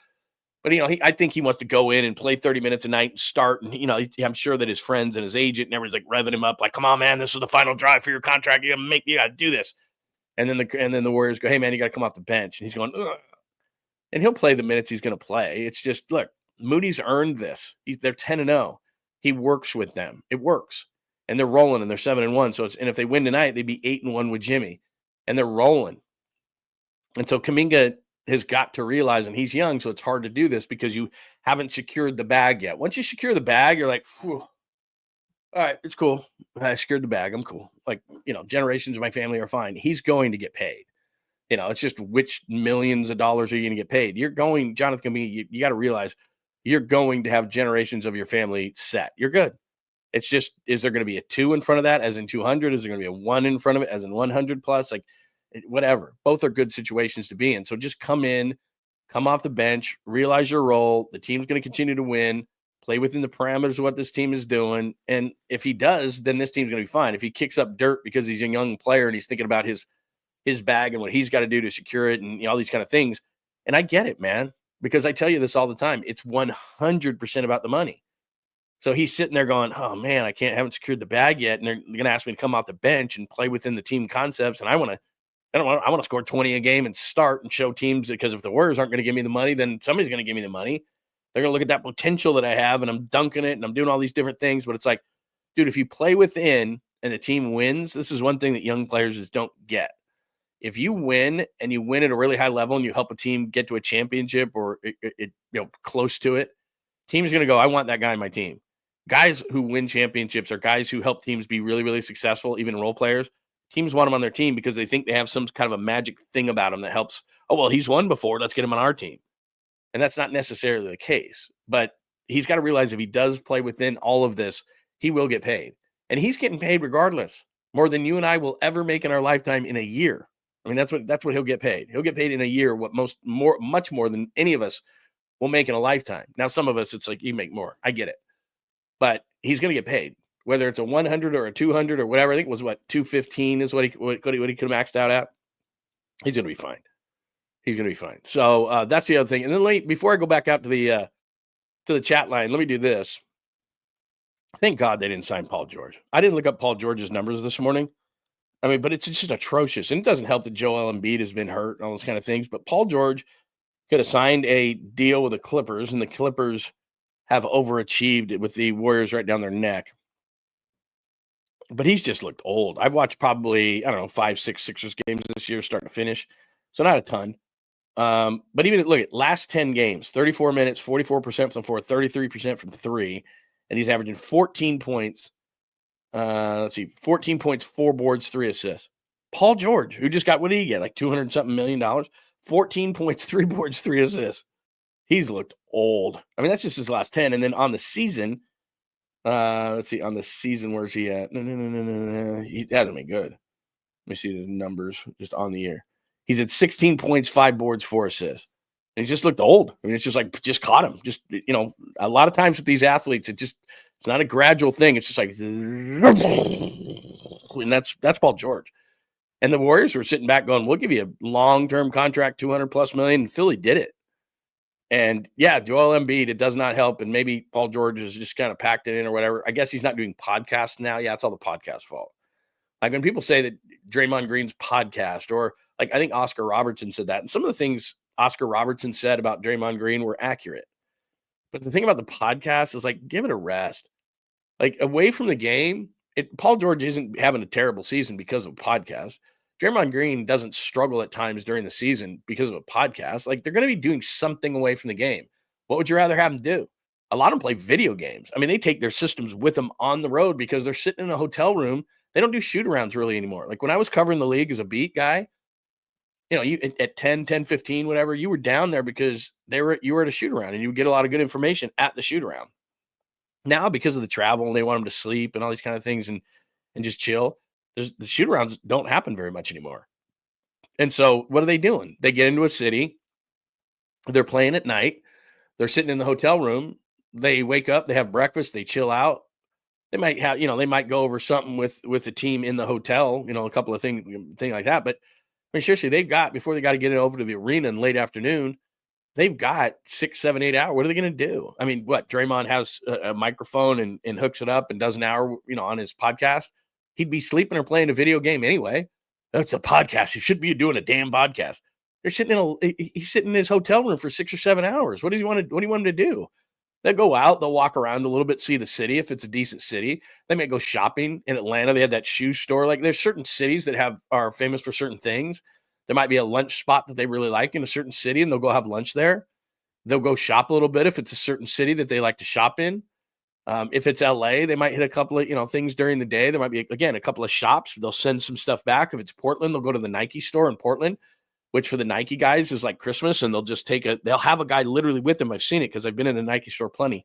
But, I think he wants to go in and play 30 minutes a night and start. And, I'm sure that his friends and his agent and everybody's like revving him up, like, come on, man, this is the final drive for your contract. You got to do this. And then the Warriors go, hey, man, you got to come off the bench. And he's going, ugh. And he'll play the minutes he's going to play. It's just, look, Moody's earned this. They're 10-0. He works with them. It works. And they're rolling, and they're 7-1. And if they win tonight, they'd be 8-1 with Jimmy. And they're rolling. And so Kuminga has got to realize, and he's young, so it's hard to do this because you haven't secured the bag yet. Once you secure the bag, you're like, whew, all right, it's cool. I secured the bag. I'm cool. Like, generations of my family are fine. He's going to get paid. It's just which millions of dollars are you going to get paid? Jonathan Kuminga, you got to realize you're going to have generations of your family set. You're good. It's just, is there going to be a 2 in front of that as in 200? Is there going to be a 1 in front of it as in 100 plus? Like, whatever. Both are good situations to be in. So just come in, come off the bench, realize your role. The team's going to continue to win, play within the parameters of what this team is doing. And if he does, then this team's going to be fine. If he kicks up dirt because he's a young player and he's thinking about his bag and what he's got to do to secure it and all these kind of things. And I get it, man, because I tell you this all the time. It's 100% about the money. So he's sitting there going, oh, man, I haven't secured the bag yet. And they're going to ask me to come off the bench and play within the team concepts. And I want to score 20 a game and start and show teams, because if the Warriors aren't going to give me the money, then somebody's going to give me the money. They're going to look at that potential that I have, and I'm dunking it and I'm doing all these different things. But it's like, dude, if you play within and the team wins, this is one thing that young players just don't get. If you win and you win at a really high level and you help a team get to a championship or close to it, team's going to go, I want that guy on my team. Guys who win championships are guys who help teams be really, really successful, even role players. Teams want them on their team because they think they have some kind of a magic thing about him that helps. Oh, well, he's won before. Let's get him on our team. And that's not necessarily the case. But he's got to realize if he does play within all of this, he will get paid. And he's getting paid regardless, more than you and I will ever make in our lifetime in a year. I mean, that's what he'll get paid. He'll get paid in a year much more than any of us will make in a lifetime. Now, some of us, it's like you make more. I get it. But he's going to get paid. Whether it's a 100 or a 200 or whatever, I think it was 215 is what he could have maxed out at. He's going to be fine. He's going to be fine. So that's the other thing. And then before I go back out to the chat line, let me do this. Thank God they didn't sign Paul George. I didn't look up Paul George's numbers this morning. I mean, but it's just atrocious. And it doesn't help that Joel Embiid has been hurt and all those kind of things. But Paul George could have signed a deal with the Clippers, and the Clippers have overachieved with the Warriors right down their neck. But he's just looked old. I've watched probably, 5, 6 Sixers games this year, start to finish. So not a ton. But even look at last 10 games, 34 minutes, 44% from the floor, 33% from 3. And he's averaging 14 points. 14 points, 4 boards, 3 assists. Paul George, who just got, what did he get? Like $200-something million? 14 points, 3 boards, 3 assists. He's looked old. I mean, that's just his last 10. And then on the season, on the season, where's he at? No. He hasn't been good. Let me see the numbers just on the year. He's at 16 points, 5 boards, 4 assists. And he just looked old. I mean, it's just like, just caught him. Just, a lot of times with these athletes, it's not a gradual thing. It's just like, and that's Paul George. And the Warriors were sitting back going, we'll give you a long-term contract, $200+ million. And Philly did it. And yeah, Joel Embiid, it does not help. And maybe Paul George is just kind of packed it in or whatever. I guess he's not doing podcasts now. Yeah, it's all the podcast fault. Like when people say that Draymond Green's podcast, or like I think Oscar Robertson said that. And some of the things Oscar Robertson said about Draymond Green were accurate. But the thing about the podcast is like, give it a rest. Like away from the game, Paul George isn't having a terrible season because of a podcast. Draymond Green doesn't struggle at times during the season because of a podcast. Like they're going to be doing something away from the game. What would you rather have them do? A lot of them play video games. I mean, they take their systems with them on the road because they're sitting in a hotel room. They don't do shoot-arounds really anymore. Like when I was covering the league as a beat guy, you at 10, 15, whatever, you were down there because you were at a shoot-around and you would get a lot of good information at the shoot-around. Now, because of the travel and they want them to sleep and all these kind of things and just chill, the shoot-arounds don't happen very much anymore. And so what are they doing? They get into a city. They're playing at night. They're sitting in the hotel room. They wake up. They have breakfast. They chill out. They might have, they might go over something with the team in the hotel, a couple of things like that. But I mean, seriously, before they got to get it over to the arena in late afternoon, they've got 6, 7, 8 hours. What are they going to do? I mean, what? Draymond has a microphone and hooks it up and does an hour, on his podcast. He'd be sleeping or playing a video game anyway. That's a podcast. He should be doing a damn podcast. They're sitting he's sitting in his hotel room for 6 or 7 hours. What do you want him to do? They'll go out, they'll walk around a little bit, see the city if it's a decent city. They may go shopping in Atlanta. They had that shoe store. Like there's certain cities that are famous for certain things. There might be a lunch spot that they really like in a certain city, and they'll go have lunch there. They'll go shop a little bit if it's a certain city that they like to shop in. If it's LA, they might hit a couple of things during the day. There might be, again, a couple of shops. They'll send some stuff back. If it's Portland, they'll go to the Nike store in Portland, which for the Nike guys is like Christmas, and they'll have a guy literally with them. I've seen it because I've been in the Nike store plenty.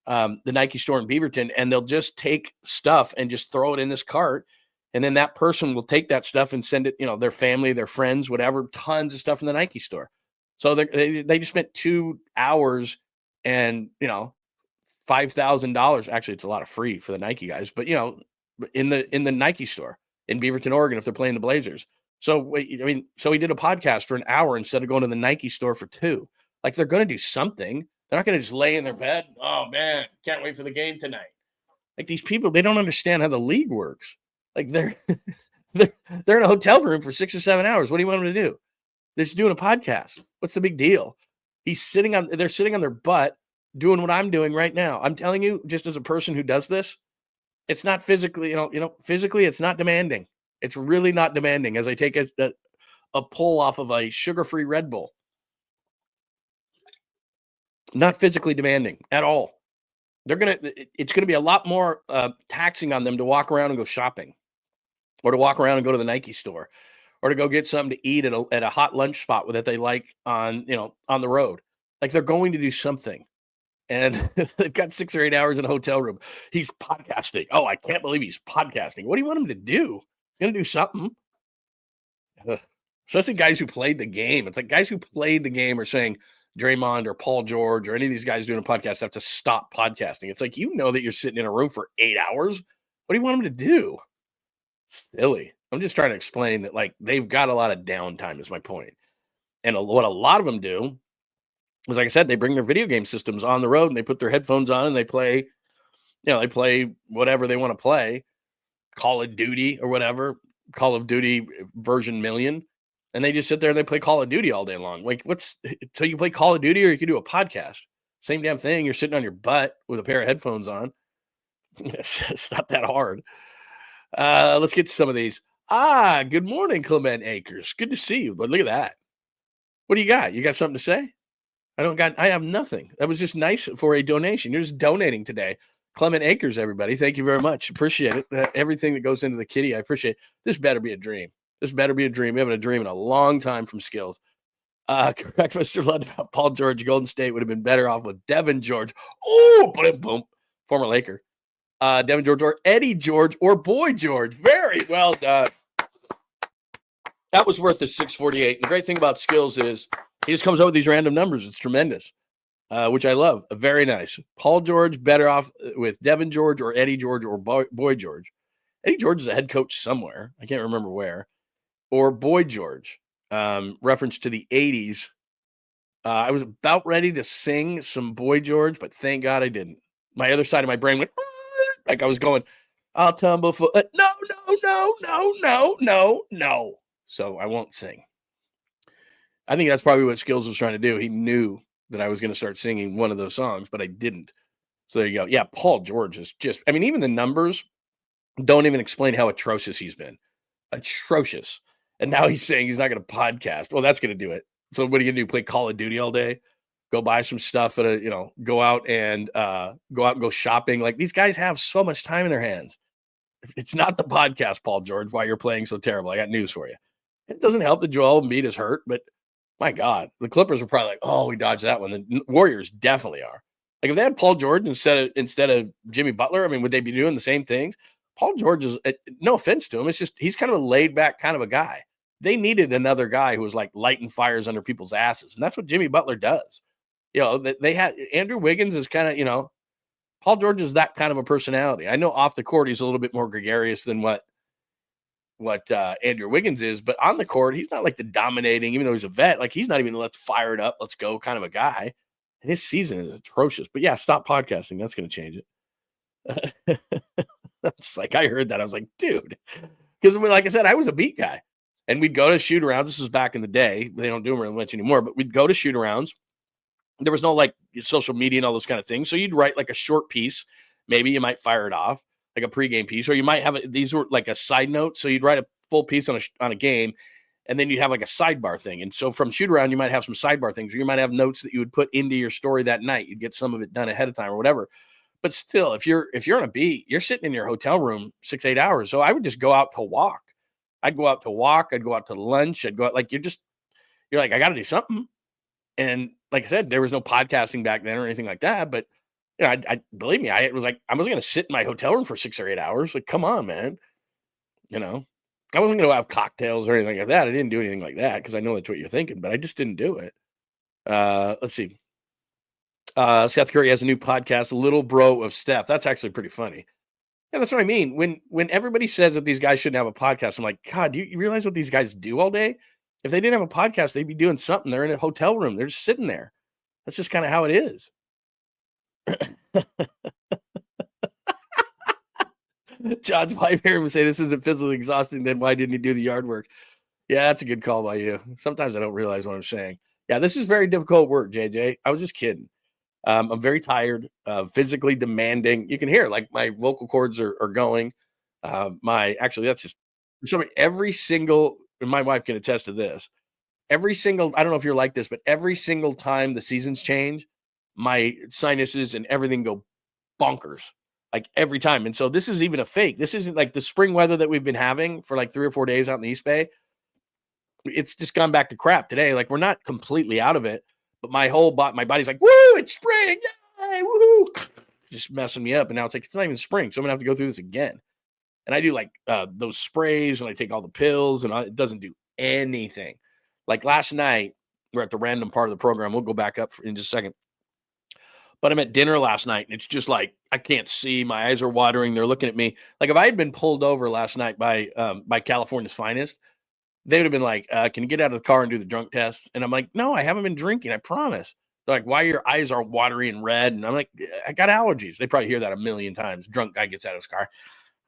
The Nike store in Beaverton, and they'll just take stuff and just throw it in this cart. And then that person will take that stuff and send it, their family, their friends, whatever, tons of stuff in the Nike store. So they just spent 2 hours and, $5,000. Actually, it's a lot of free for the Nike guys, but, in the Nike store in Beaverton, Oregon, if they're playing the Blazers. So he did a podcast for an hour instead of going to the Nike store for 2. Like, they're going to do something. They're not going to just lay in their bed. Oh, man, can't wait for the game tonight. Like, these people, they don't understand how the league works. Like, they're in a hotel room for 6 or 7 hours. What do you want them to do? They're just doing a podcast. What's the big deal? They're sitting on their butt doing what I'm doing right now. I'm telling you, just as a person who does this, it's not physically, physically, it's not demanding. It's really not demanding as I take a pull off of a sugar-free Red Bull. Not physically demanding at all. It's going to be a lot more taxing on them to walk around and go shopping, or to walk around and go to the Nike store, or to go get something to eat at a hot lunch spot that they like on the road. Like, they're going to do something. And they've got 6 or 8 hours in a hotel room. He's podcasting. Oh, I can't believe he's podcasting. What do you want him to do? He's going to do something. Especially guys who played the game. It's like guys who played the game are saying Draymond or Paul George or any of these guys doing a podcast have to stop podcasting. It's like, that you're sitting in a room for 8 hours. What do you want them to do? Silly. I'm just trying to explain that, like, they've got a lot of downtime is my point. And what a lot of them do is, like I said, they bring their video game systems on the road and they put their headphones on and they play, they play whatever they want to play, Call of Duty or whatever, Call of Duty version million. And they just sit there and they play Call of Duty all day long. Like, so you play Call of Duty or you can do a podcast. Same damn thing. You're sitting on your butt with a pair of headphones on. It's not that hard. Let's get to some of these. Good morning, Clement Akers. Good to see you. But look at that. What do you got? You got something to say? I have nothing. That was just nice for a donation. You're just donating today. Clement Akers, everybody. Thank you very much. Appreciate it. Everything that goes into the kitty, I appreciate it. This better be a dream. This better be a dream. We haven't a dream in a long time from Skills. Correct, Mr. Lund, about Paul George. Golden State would have been better off with Devin George. Oh, boom. Former Laker. Devin George or Eddie George or Boy George. Very well done. That was worth the 648. The great thing about Skills is he just comes up with these random numbers. It's tremendous, which I love. Very nice. Paul George better off with Devin George or Eddie George or Boy George. Eddie George is a head coach somewhere. I can't remember where. Or Boy George. Reference to the 80s. I was about ready to sing some Boy George, but thank God I didn't. My other side of my brain went like I was going, I'll tumble for no. So I won't sing. I think that's probably what Skills was trying to do. He knew that I was going to start singing one of those songs, but I didn't. So there you go. Yeah, Paul George is just, even the numbers don't even explain how atrocious he's been. Atrocious. And now he's saying he's not going to podcast. Well, that's going to do it. So what are you going to do? Play Call of Duty all day? Go buy some stuff at go out and go shopping. Like, these guys have so much time in their hands. It's not the podcast, Paul George, why you're playing so terrible. I got news for you. It doesn't help that Joel Embiid is hurt, but my God, the Clippers are probably like, oh, we dodged that one. The Warriors definitely are. Like, if they had Paul George instead of Jimmy Butler, would they be doing the same things? Paul George is, no offense to him, it's just he's kind of a laid-back kind of a guy. They needed another guy who was like lighting fires under people's asses, and that's what Jimmy Butler does. They had Andrew Wiggins is kind of, Paul George is that kind of a personality. I know off the court he's a little bit more gregarious than what what Andrew Wiggins is, but on the court, he's not like the dominating, even though he's a vet, like he's not even let's fire it up, let's go kind of a guy. And his season is atrocious. But yeah, stop podcasting. That's going to change it. It's like I heard that. I was like, dude. Because like I said, I was a beat guy. And we'd go to shoot arounds. This was back in the day. They don't do them really much anymore, but we'd go to shoot arounds. There was no like social media and all those kind of things. So you'd write like a short piece. Maybe you might fire it off, like a pregame piece, or you might have these were like a side note. So you'd write a full piece on a game, and then you'd have like a sidebar thing. And so from shoot around, you might have some sidebar things, or you might have notes that you would put into your story that night. You'd get some of it done ahead of time or whatever. But still, if you're on a beat, you're sitting in your hotel room 6-8 hours. So I would just go out to walk. I'd go out to walk. I'd go out to lunch. I'd go out like you're like, I got to do something. And like I said, there was no podcasting back then or anything like that. But you know, I believe me, I wasn't going to sit in my hotel room for 6 or 8 hours. Like, come on, man. You know, I wasn't going to have cocktails or anything like that. I didn't do anything like that because I know that's what you're thinking, but I just didn't do it. Let's see. Seth Curry has a new podcast, Little Bro of Steph. That's actually pretty funny. Yeah, that's what I mean. When everybody says that these guys shouldn't have a podcast, I'm like, God, do you realize what these guys do all day? If they didn't have a podcast, they'd be doing something. They're in a hotel room. They're just sitting there. That's just kind of how it is. John's wife here would say this isn't physically exhausting. Then why didn't he do the yard work? Yeah, that's a good call by you. Sometimes I don't realize what I'm saying. Yeah, this is very difficult work, JJ. I was just kidding. I'm very tired, physically demanding. You can hear like my vocal cords are going. That's just every single, and my wife can attest to this. Every single, I don't know if you're like this, but every single time the seasons change, my sinuses and everything go bonkers, like every time. And so this is even a fake. This isn't like the spring weather that we've been having for like 3 or 4 days out in the East Bay. It's just gone back to crap today. Like we're not completely out of it. But my body's like, woo, it's spring. Yay, woo, just messing me up. And now it's like, it's not even spring. So I'm going to have to go through this again. And I do like those sprays and I take all the pills and it doesn't do anything. Like last night, we're at the random part of the program. We'll go back up in just a second. But I'm at dinner last night and it's just like, I can't see. My eyes are watering. They're looking at me. Like if I had been pulled over last night by California's finest, they would have been like, can you get out of the car and do the drunk test? And I'm like, no, I haven't been drinking. I promise. They're like, why your eyes are watery and red? And I'm like, I got allergies. They probably hear that a million times. Drunk guy gets out of his car.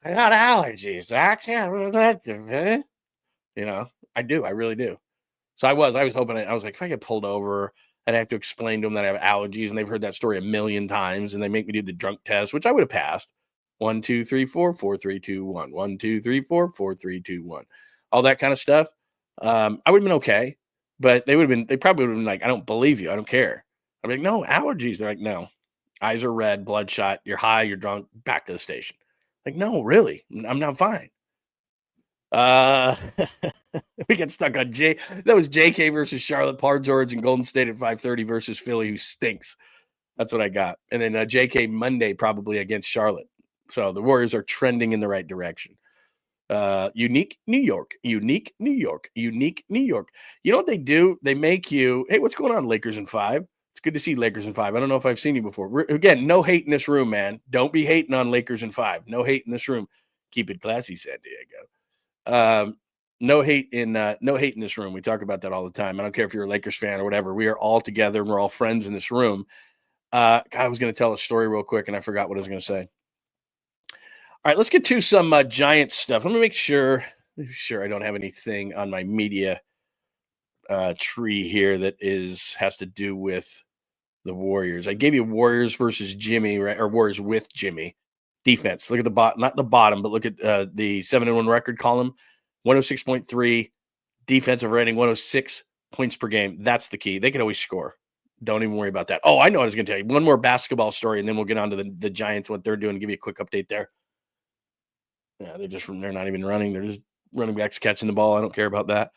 I got allergies. I can't. You know, I do. I really do. So I was hoping, I was like, if I get pulled over, I'd have to explain to them that I have allergies. And they've heard that story a million times. And they make me do the drunk test, which I would have passed. 1, 2, 3, 4, 4, 3, 2, 1. 1, 2, 3, 4, 4, 3, 2, 1. All that kind of stuff. I would have been okay, but they probably would have been like, I don't believe you. I don't care. I'm like, no, allergies. They're like, no, eyes are red, bloodshot. You're high, you're drunk, back to the station. Like, no, really, I'm not fine. We got stuck on that was JK versus Charlotte, Par George and Golden State at 5:30 versus Philly, who stinks. That's what I got. And then JK Monday probably against Charlotte. So the Warriors are trending in the right direction. Unique New York. You know what they do? They make you, hey, what's going on, Lakers in 5? It's good to see Lakers in 5. I don't know if I've seen you before. Again, no hate in this room, man. Don't be hating on Lakers in 5. No hate in this room. Keep it classy, San Diego. No hate in this room. We talk about that all the time. I don't care if you're a Lakers fan or whatever. We are all together and we're all friends in this room. I was going to tell a story real quick and I forgot what I was going to say. All right, let's get to some Giants stuff. Let me make sure I don't have anything on my media tree here that has to do with the Warriors. I gave you Warriors versus Jimmy, right? Or Warriors with Jimmy. Defense. Look at the bottom, not the bottom, but look at the 7-1 record column. 106.3 defensive rating, 106 points per game. That's the key. They can always score. Don't even worry about that. Oh, I know what I was going to tell you. One more basketball story, and then we'll get on to the Giants, what they're doing, give you a quick update there. Yeah, they're not even running. They're just running backs catching the ball. I don't care about that.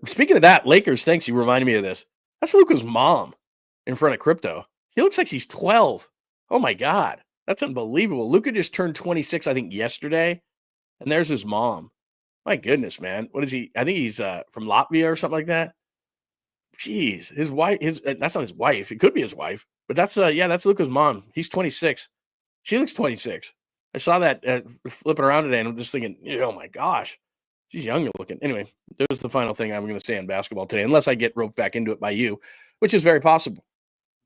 Speaking of that, Lakers, thanks. You reminded me of this. That's Luka's mom in front of Crypto. He looks like she's 12. Oh, my God. That's unbelievable. Luka just turned 26, I think, yesterday. And there's his mom. My goodness, man. What is he? I think he's from Latvia or something like that. Jeez. His wife, that's not his wife. It could be his wife. But that's Luka's mom. He's 26. She looks 26. I saw that flipping around today, and I'm just thinking, oh my gosh, she's young looking. Anyway, there's the final thing I'm going to say on basketball today, unless I get roped back into it by you, which is very possible.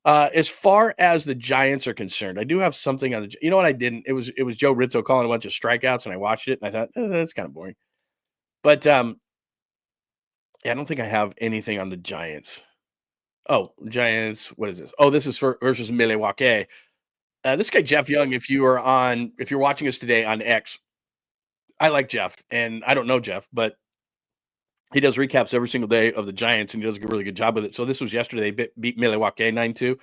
As far as the Giants are concerned, I do have something on the. You know what I didn't? It was Joe Rizzo calling a bunch of strikeouts, and I watched it, and I thought that's kind of boring. But yeah, I don't think I have anything on the Giants. Oh, Giants. What is this? Oh, this is versus Milwaukee. This guy Jeff Young. If you're watching us today on X, I like Jeff, and I don't know Jeff, but he does recaps every single day of the Giants, and he does a really good job with it. So this was yesterday. They beat Milwaukee 9-2.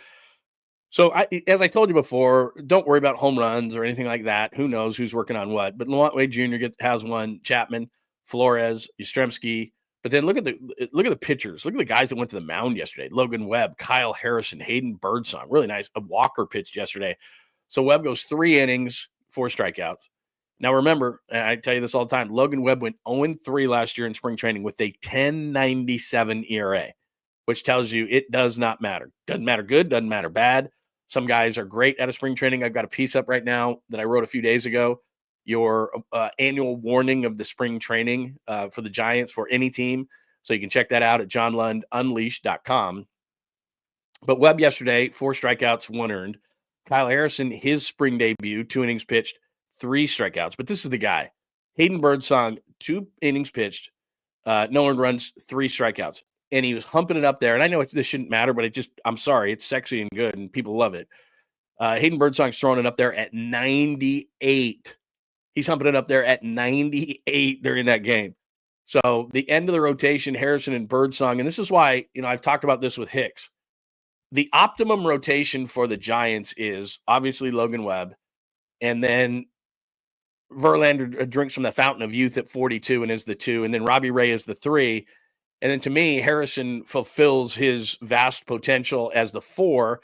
So, as I told you before, don't worry about home runs or anything like that. Who knows who's working on what? But Lamont Wade Jr. has one. Chapman, Flores, Yastrzemski. But then look at the pitchers. Look at the guys that went to the mound yesterday. Logan Webb, Kyle Harrison, Hayden Birdsong. Really nice. Walker pitched yesterday. So Webb goes 3 innings, 4 strikeouts. Now remember, and I tell you this all the time, Logan Webb went 0-3 last year in spring training with a 10.97 ERA, which tells you it does not matter. Doesn't matter good, doesn't matter bad. Some guys are great out of spring training. I've got a piece up right now that I wrote a few days ago. Your annual warning of the spring training for the Giants for any team. So you can check that out at johnlundunleashed.com. But Webb yesterday, 4 strikeouts, 1 earned. Kyle Harrison, his spring debut, 2 innings pitched, 3 strikeouts. But this is the guy. Hayden Birdsong, 2 innings pitched, no earned runs, 3 strikeouts. And he was humping it up there. And I know this shouldn't matter, but I'm sorry, it's sexy and good, and people love it. Hayden Birdsong's throwing it up there at 98. He's humping it up there at 98 during that game. So the end of the rotation, Harrison and Birdsong, and this is why, I've talked about this with Hicks. The optimum rotation for the Giants is obviously Logan Webb, and then Verlander drinks from the fountain of youth at 42 and is the 2, and then Robbie Ray is the 3. And then to me, Harrison fulfills his vast potential as the 4,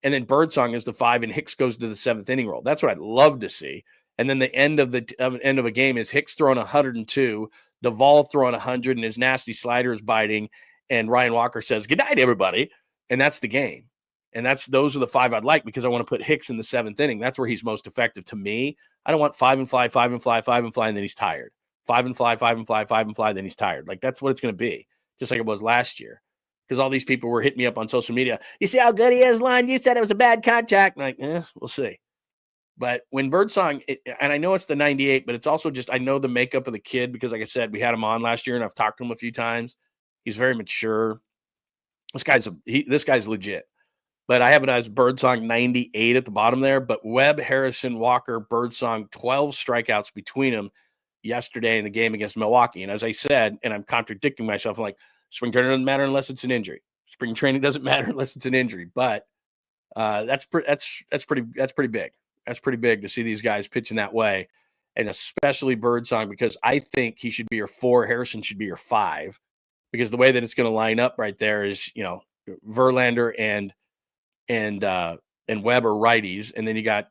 and then Birdsong is the 5, and Hicks goes to the 7th inning role. That's what I'd love to see. And then the end of a game is Hicks throwing 102, Duvall throwing 100, and his nasty slider is biting, and Ryan Walker says, "Good night, everybody," and that's the game. And those are the 5 I'd like, because I want to put Hicks in the 7th inning. That's where he's most effective to me. I don't want 5 and fly, 5 and fly, 5 and fly, and then he's tired. 5 and fly, 5 and fly, 5 and fly, then he's tired. Like, that's what it's going to be. Just like it was last year, because all these people were hitting me up on social media. You see how good he is, Lund? You said it was a bad contract. I'm like, we'll see. But when Birdsong, and I know it's the 98, but it's also just, I know the makeup of the kid, because like I said, we had him on last year, and I've talked to him a few times. He's very mature. This guy's legit. But I have it as Birdsong 98 at the bottom there. But Webb, Harrison, Walker, Birdsong, 12 strikeouts between them yesterday in the game against Milwaukee. And as I said, and I'm contradicting myself, I'm like, spring training doesn't matter unless it's an injury. Spring training doesn't matter unless it's an injury. But that's pretty big. That's pretty big to see these guys pitching that way, and especially Birdsong, because I think he should be your 4. Harrison should be your 5, because the way that it's going to line up right there is, Verlander and Webb are righties, and then you got,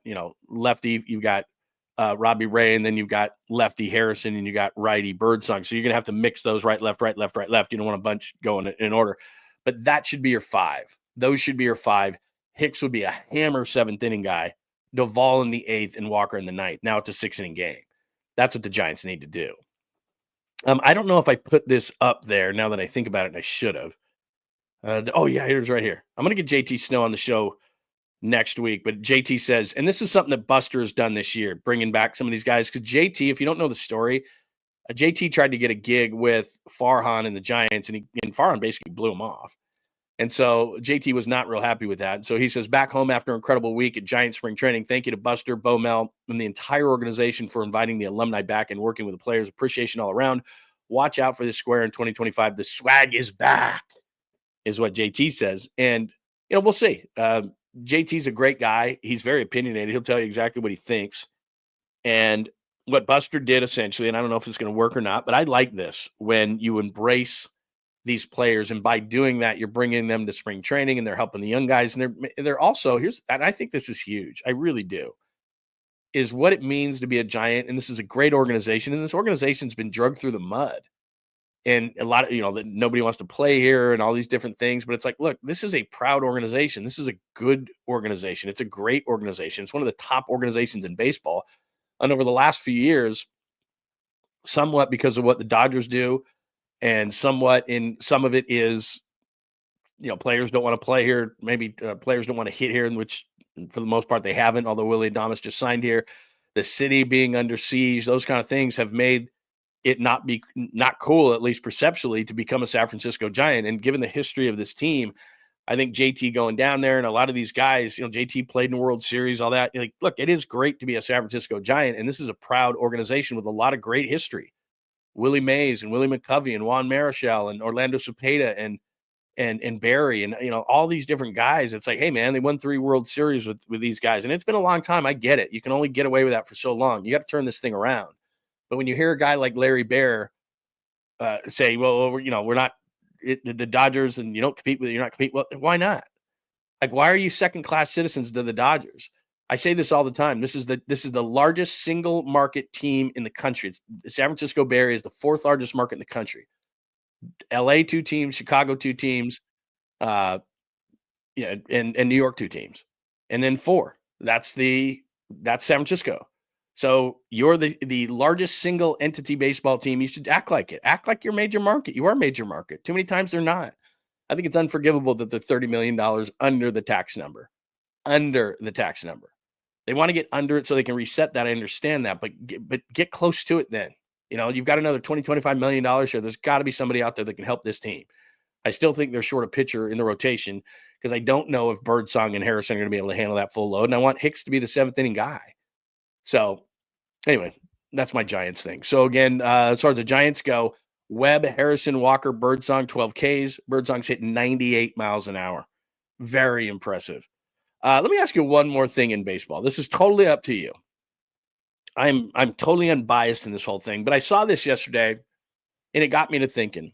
lefty, you've got Robbie Ray, and then you've got lefty Harrison, and you got righty Birdsong. So you're going to have to mix those right, left, right, left, right, left. You don't want a bunch going in order. But that should be your 5. Those should be your 5. Hicks would be a hammer 7th inning guy. Duvall in the 8th and Walker in the 9th. Now it's a 6-inning game. That's what the Giants need to do. I don't know if I put this up there now that I think about it, and I should have. Here's right here. I'm going to get JT Snow on the show next week, but JT says, and this is something that Buster has done this year, bringing back some of these guys, because JT, if you don't know the story, JT tried to get a gig with Farhan and the Giants, and Farhan basically blew him off. And so JT was not real happy with that. So he says, back home after an incredible week at Giant spring training, thank you to Buster, Bo Mel, and the entire organization for inviting the alumni back and working with the players. Appreciation all around. Watch out for this square in 2025. The swag is back, is what JT says. And, we'll see. JT's a great guy. He's very opinionated. He'll tell you exactly what he thinks. And what Buster did essentially, and I don't know if it's going to work or not, but I like this, when you embrace these players, and by doing that, you're bringing them to spring training, and they're helping the young guys, and they're also, and I think this is huge, I really do, is what it means to be a Giant. And this is a great organization, and this organization's been drugged through the mud, and a lot of, that nobody wants to play here and all these different things, but it's like, look, this is a proud organization. This is a good organization. It's a great organization. It's one of the top organizations in baseball. And over the last few years, somewhat because of what the Dodgers do, and somewhat in some of it is, players don't want to play here. Maybe players don't want to hit here, in which for the most part they haven't, although Willie Adames just signed here. The city being under siege, those kind of things have made it not cool, at least perceptually, to become a San Francisco Giant. And given the history of this team, I think JT going down there and a lot of these guys, JT played in the World Series, all that. Look, it is great to be a San Francisco Giant, and this is a proud organization with a lot of great history. Willie Mays and Willie McCovey and Juan Marichal and Orlando Cepeda and Barry and all these different guys. It's like, hey man, they won 3 World Series with these guys, and it's been a long time. I get it. You can only get away with that for so long. You got to turn this thing around. But when you hear a guy like Larry Baer say, well, we're not the Dodgers, and you're not compete. Well, why not? Like, why are you second-class citizens to the Dodgers? I say this all the time. This is the largest single market team in the country. San Francisco Bay Area is the 4th largest market in the country. LA 2 teams, Chicago 2 teams, and New York 2 teams, and then 4. That's San Francisco. So you're the largest single entity baseball team. You should act like it. Act like you're major market. You are major market. Too many times they're not. I think it's unforgivable that they're $30 million under the tax number. Under the tax number. They want to get under it so they can reset that. I understand that, but get close to it then. You've got another $20, $25 million here. There's got to be somebody out there that can help this team. I still think they're short a pitcher in the rotation because I don't know if Birdsong and Harrison are going to be able to handle that full load, and I want Hicks to be the 7th inning guy. So anyway, that's my Giants thing. So again, as far as the Giants go, Webb, Harrison, Walker, Birdsong, 12 Ks. Birdsong's hitting 98 miles an hour. Very impressive. Let me ask you one more thing in baseball. This is totally up to you. I'm totally unbiased in this whole thing, but I saw this yesterday, and it got me to thinking.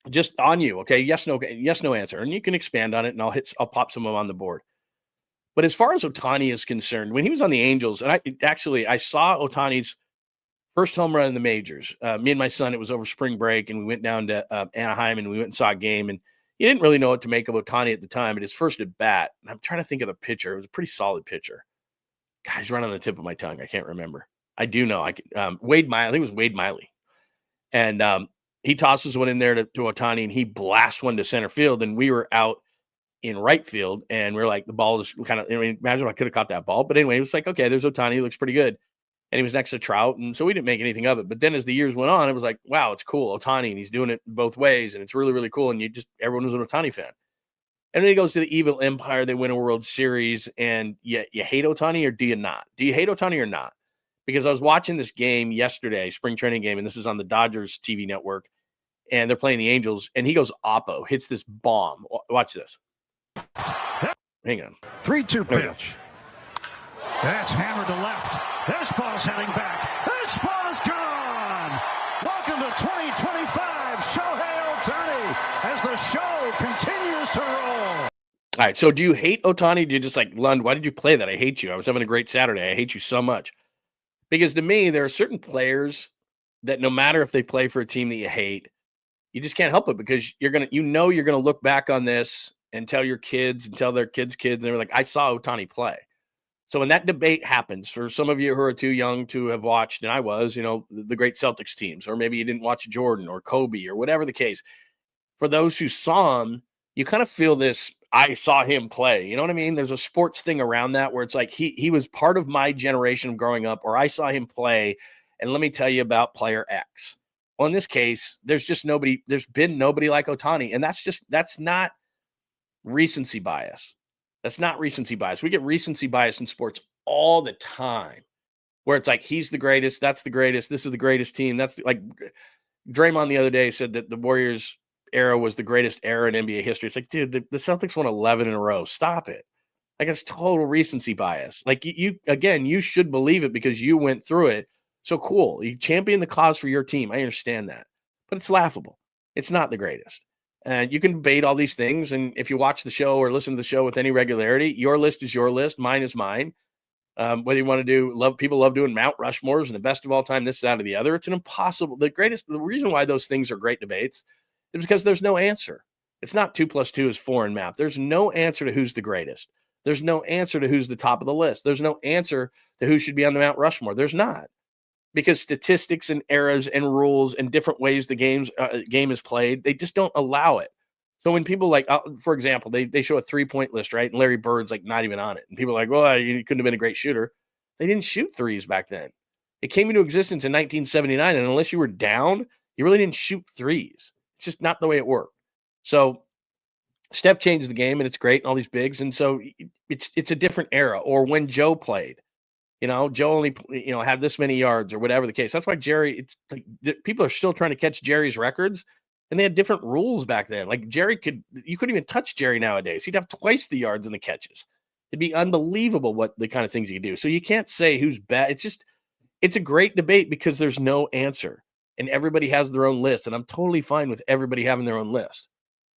Just on you, okay? Yes, no answer, and you can expand on it, and I'll pop some of them on the board. But as far as Ohtani is concerned, when he was on the Angels, and I saw Ohtani's first home run in the majors. Me and my son, it was over spring break, and we went down to Anaheim, and we went and saw a game, and he didn't really know what to make of Ohtani at the time, but his first at bat, and I'm trying to think of the pitcher. It was a pretty solid pitcher. Guys, right on the tip of my tongue. I can't remember. I do know. Wade Miley. I think it was Wade Miley. And he tosses one in there to Ohtani, and he blasts one to center field, and we were out in right field, and we're like, the ball is kind of, imagine if I could have caught that ball. But anyway, it was like, okay, there's Ohtani. He looks pretty good. And he was next to Trout, and so we didn't make anything of it. But then as the years went on, it was like, wow, it's cool. Ohtani, and he's doing it both ways, and it's really, really cool. And everyone was an Ohtani fan. And then he goes to the Evil Empire. They win a World Series, and you hate Ohtani, or do you not? Do you hate Ohtani or not? Because I was watching this game yesterday, spring training game, and this is on the Dodgers TV network, and they're playing the Angels, and he goes oppo, hits this bomb. Watch this. Hang on. 3-2 pitch. That's hammered to left. This ball's heading back. This ball is gone. Welcome to 2025, Shohei Ohtani, as the show continues to roll. All right, so do you hate Ohtani? Do you just like, Lund, why did you play that? I hate you. I was having a great Saturday. I hate you so much. Because to me, there are certain players that no matter if they play for a team that you hate, you just can't help it, because you're going to look back on this and tell your kids and tell their kids' kids, and they're like, I saw Ohtani play. So when that debate happens, for some of you who are too young to have watched, and I was, the great Celtics teams, or maybe you didn't watch Jordan or Kobe or whatever the case, for those who saw him, you kind of feel this, I saw him play. You know what I mean? There's a sports thing around that where it's like he was part of my generation of growing up, or I saw him play, and let me tell you about player X. Well, in this case, there's been nobody like Ohtani, and that's not recency bias. That's not recency bias. We get recency bias in sports all the time, where it's like, he's the greatest, that's the greatest, this is the greatest team. That's like Draymond the other day said that the Warriors era was the greatest era in NBA history. It's like, dude, the Celtics won 11 in a row. Stop it. Like, it's total recency bias. Like, you should believe it because you went through it. So cool. You champion the cause for your team. I understand that, but it's laughable. It's not the greatest. And you can debate all these things. And if you watch the show or listen to the show with any regularity, your list is your list. Mine is mine. Whether you want to people love doing Mount Rushmores and the best of all time, this, that, or the other. It's an impossible. The reason why those things are great debates is because there's no answer. It's not 2 + 2 is 4 in math. There's no answer to who's the greatest. There's no answer to who's the top of the list. There's no answer to who should be on the Mount Rushmore. There's not. Because statistics and eras and rules and different ways the game is played, they just don't allow it. So when people like, for example, they show a 3-point list, right? And Larry Bird's like not even on it. And people are like, well, you couldn't have been a great shooter. They didn't shoot threes back then. It came into existence in 1979. And unless you were down, you really didn't shoot threes. It's just not the way it worked. So Steph changed the game and it's great and all these bigs. And so it's a different era. Or when Joe played, Joe only, had this many yards or whatever the case. That's why Jerry, it's like people are still trying to catch Jerry's records. And they had different rules back then. Like you couldn't even touch Jerry nowadays. He'd have twice the yards and the catches. It'd be unbelievable what the kind of things he could do. So you can't say who's bad. It's a great debate because there's no answer. And everybody has their own list. And I'm totally fine with everybody having their own list.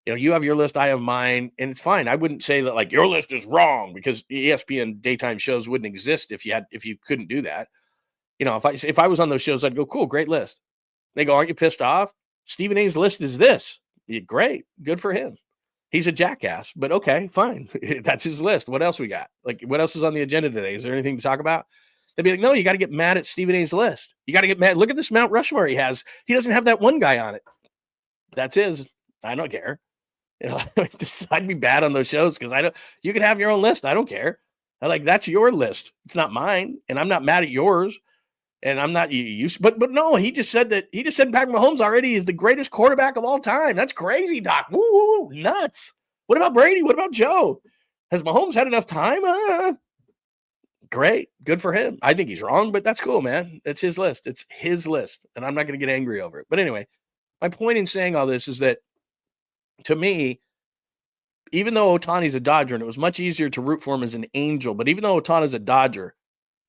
You have your list, I have mine, and it's fine. I wouldn't say that like your list is wrong because ESPN daytime shows wouldn't exist if you couldn't do that. If I was on those shows, I'd go, cool, great list. They go, aren't you pissed off? Stephen A's list is this. Great. Good for him. He's a jackass, but okay, fine. That's his list. What else we got? Like, what else is on the agenda today? Is there anything to talk about? They'd be like, no, you got to get mad at Stephen A's list. You got to get mad. Look at this Mount Rushmore he has. He doesn't have that one guy on it. That's his. I don't care. I'd be bad on those shows because you can have your own list. I don't care. That's your list. It's not mine. And I'm not mad at yours. And I'm not used, but no, he just said Patrick Mahomes already is the greatest quarterback of all time. That's crazy, Doc. Woo, nuts. What about Brady? What about Joe? Has Mahomes had enough time? Great. Good for him. I think he's wrong, but that's cool, man. It's his list. It's his list. And I'm not going to get angry over it. But anyway, my point in saying all this is that to me, even though Ohtani's a Dodger, and it was much easier to root for him as an Angel, but even though Ohtani's a Dodger,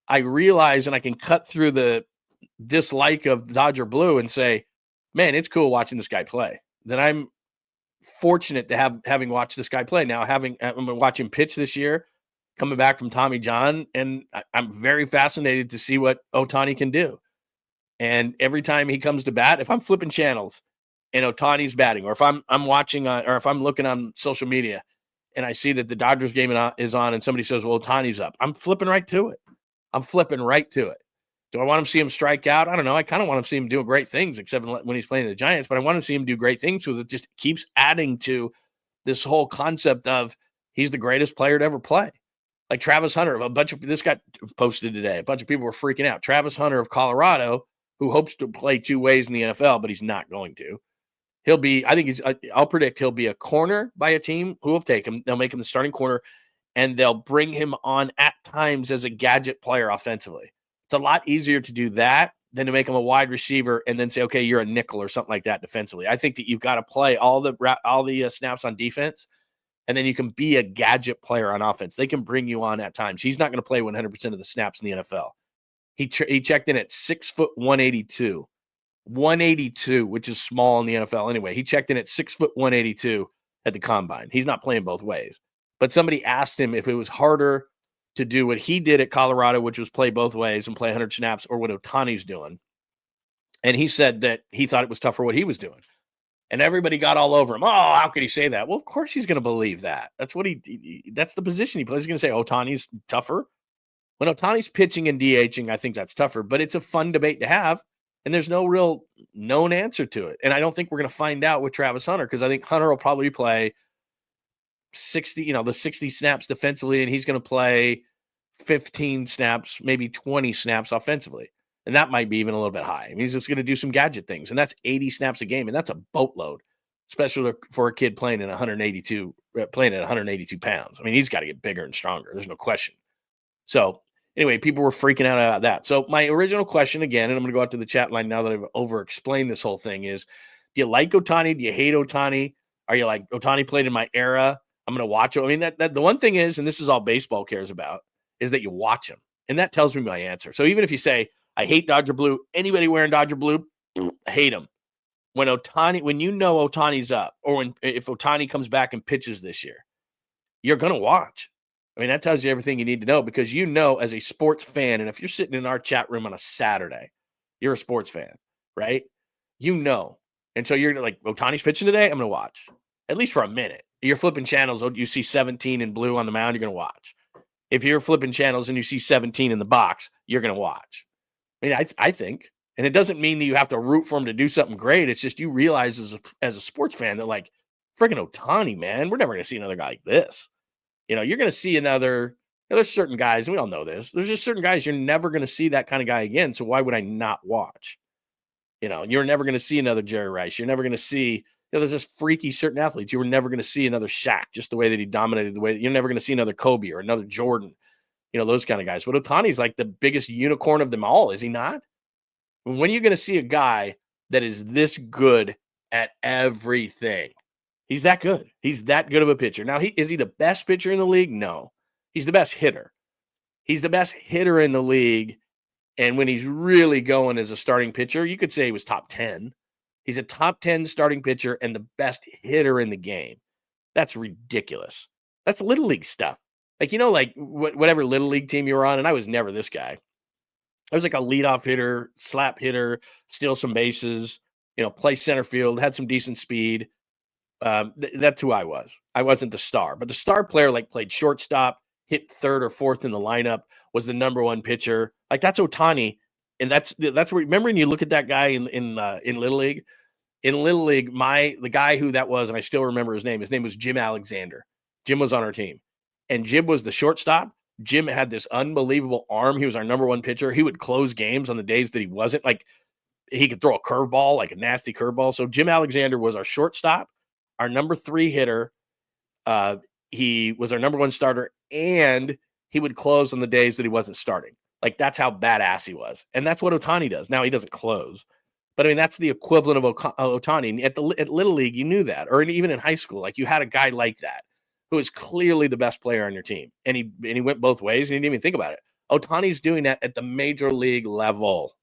I realize and I can cut through the dislike of Dodger blue and say, man, it's cool watching this guy play. That I'm fortunate to having watched this guy play. Now, I'm going to watch him pitch this year, coming back from Tommy John, and I'm very fascinated to see what Ohtani can do. And every time he comes to bat, if I'm flipping channels and Ohtani's batting, or if I'm watching or if I'm looking on social media and I see that the Dodgers game is on and somebody says, well, Ohtani's up, I'm flipping right to it. Do I want to see him strike out? I don't know. I kind of want to see him do great things, except when he's playing the Giants, but I want to see him do great things because it just keeps adding to this whole concept of he's the greatest player to ever play. Like Travis Hunter, this got posted today. A bunch of people were freaking out. Travis Hunter of Colorado, who hopes to play two ways in the NFL, but he's not going to. I'll predict he'll be a corner by a team who will take him. They'll make him the starting corner, and they'll bring him on at times as a gadget player offensively. It's a lot easier to do that than to make him a wide receiver and then say, okay, you're a nickel or something like that defensively. I think that you've got to play all the snaps on defense, and then you can be a gadget player on offense. They can bring you on at times. He's not going to play 100% of the snaps in the NFL. He checked in at 6'182", 182, which is small in the NFL anyway. He checked in at 6'182" at the combine. He's not playing both ways. But somebody asked him if it was harder to do what he did at Colorado, which was play both ways and play 100 snaps, or what Ohtani's doing. And he said that he thought it was tougher what he was doing. And everybody got all over him. Oh, how could he say that? Well, of course he's going to believe that. That's what that's the position he plays. He's going to say Ohtani's tougher. When Ohtani's pitching and DHing, I think that's tougher. But it's a fun debate to have. And there's no real known answer to it. And I don't think we're going to find out with Travis Hunter, because I think Hunter will probably play 60 snaps defensively, and he's going to play 15 snaps, maybe 20 snaps offensively. And that might be even a little bit high. I mean, he's just going to do some gadget things, and that's 80 snaps a game, and that's a boatload, especially for a kid playing at 182 pounds. I mean, he's got to get bigger and stronger. There's no question. So anyway, people were freaking out about that. So my original question again, and I'm going to go out to the chat line now that I've over-explained this whole thing, is do you like Ohtani? Do you hate Ohtani? Are you like, Ohtani played in my era, I'm going to watch him? I mean, that the one thing is, and this is all baseball cares about, is that you watch him. And that tells me my answer. So even if you say, I hate Dodger blue, anybody wearing Dodger blue, hate him. When you know Ohtani's up, or if Ohtani comes back and pitches this year, you're going to watch. I mean, that tells you everything you need to know, because you know, as a sports fan, and if you're sitting in our chat room on a Saturday, you're a sports fan, right? You know. And so you're like, Ohtani's pitching today, I'm going to watch, at least for a minute. You're flipping channels, you see 17 in blue on the mound, you're going to watch. If you're flipping channels and you see 17 in the box, you're going to watch. I mean, I think. And it doesn't mean that you have to root for him to do something great. It's just you realize as a sports fan that, like, freaking Ohtani, man, we're never going to see another guy like this. You're going to see another. There's certain guys, and we all know this. There's just certain guys you're never going to see that kind of guy again. So why would I not watch? You're never going to see another Jerry Rice. You're never going to see. There's just freaky certain athletes. You were never going to see another Shaq, just the way that he dominated, the way that you're never going to see another Kobe or another Jordan. Those kind of guys. But Ohtani's like the biggest unicorn of them all, is he not? When are you going to see a guy that is this good at everything? He's that good. He's that good of a pitcher. Now, is he the best pitcher in the league? No. He's the best hitter. He's the best hitter in the league. And when he's really going as a starting pitcher, you could say he was top 10. He's a top 10 starting pitcher and the best hitter in the game. That's ridiculous. That's Little League stuff. Whatever Little League team you were on, and I was never this guy. I was like a leadoff hitter, slap hitter, steal some bases, play center field, had some decent speed. That's who I was. I wasn't the star, but the star player played shortstop, hit third or fourth in the lineup, was the number one pitcher. That's Ohtani, and that's where. Remember when you look at that guy in Little League? In Little League, the guy who that was, and I still remember his name. His name was Jim Alexander. Jim was on our team, and Jim was the shortstop. Jim had this unbelievable arm. He was our number one pitcher. He would close games on the days that he wasn't. He could throw a curveball, like a nasty curveball. So Jim Alexander was our shortstop, our number 3 hitter. He was our number 1 starter, and he would close on the days that he wasn't starting. That's how badass he was. And that's what Ohtani does. Now, he doesn't close. But, I mean, that's the equivalent of Ohtani. At Little League, you knew that. Or even in high school, you had a guy like that who is clearly the best player on your team. And he went both ways, and he didn't even think about it. Ohtani's doing that at the major league level.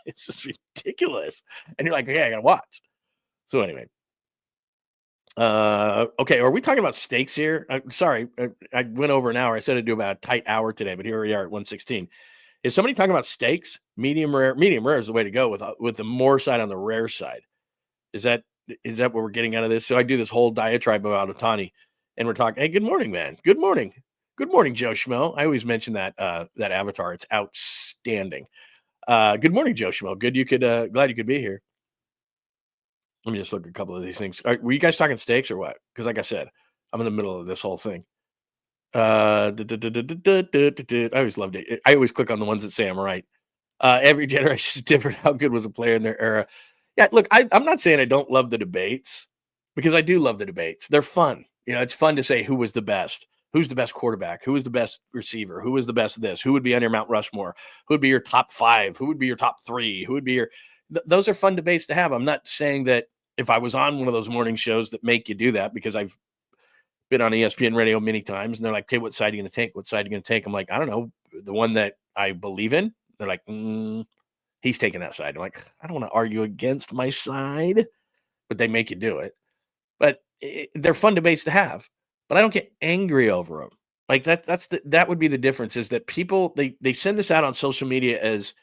It's just ridiculous. And you're like, okay, I got to watch. So anyway. Okay, are we talking about steaks here? Sorry, I went over an hour. I said I'd do about a tight hour today, but here we are at 1:16. Is somebody talking about steaks? Medium rare. Medium rare is the way to go with the more side on the rare side. Is that what we're getting out of this? So I do this whole diatribe about Ohtani, and we're talking. Hey, good morning, man. Good morning, Joe Schmo. I always mention that avatar. It's outstanding. Good morning, Joe Schmo. Good, glad you could be here. Let me just look at a couple of these things. Were you guys talking steaks or what? Because like I said, I'm in the middle of this whole thing. I always loved it. I always click on the ones that say I'm right. Every generation is different. How good was a player in their era? Yeah, look, I'm not saying I don't love the debates, because I do love the debates. They're fun. It's fun to say who was the best. Who's the best quarterback? Who was the best receiver? Who was the best this? Who would be on your Mount Rushmore? Who would be your top 5? Who would be your top 3? Who would be your... Those are fun debates to have. I'm not saying that if I was on one of those morning shows that make you do that, because I've been on ESPN radio many times, and they're like, okay, what side are you going to take? What side are you going to take? I'm like, I don't know, the one that I believe in. They're like, he's taking that side. I'm like, I don't want to argue against my side, but they make you do it. But they're fun debates to have, but I don't get angry over them. That would be the difference, is that people, they send this out on social media as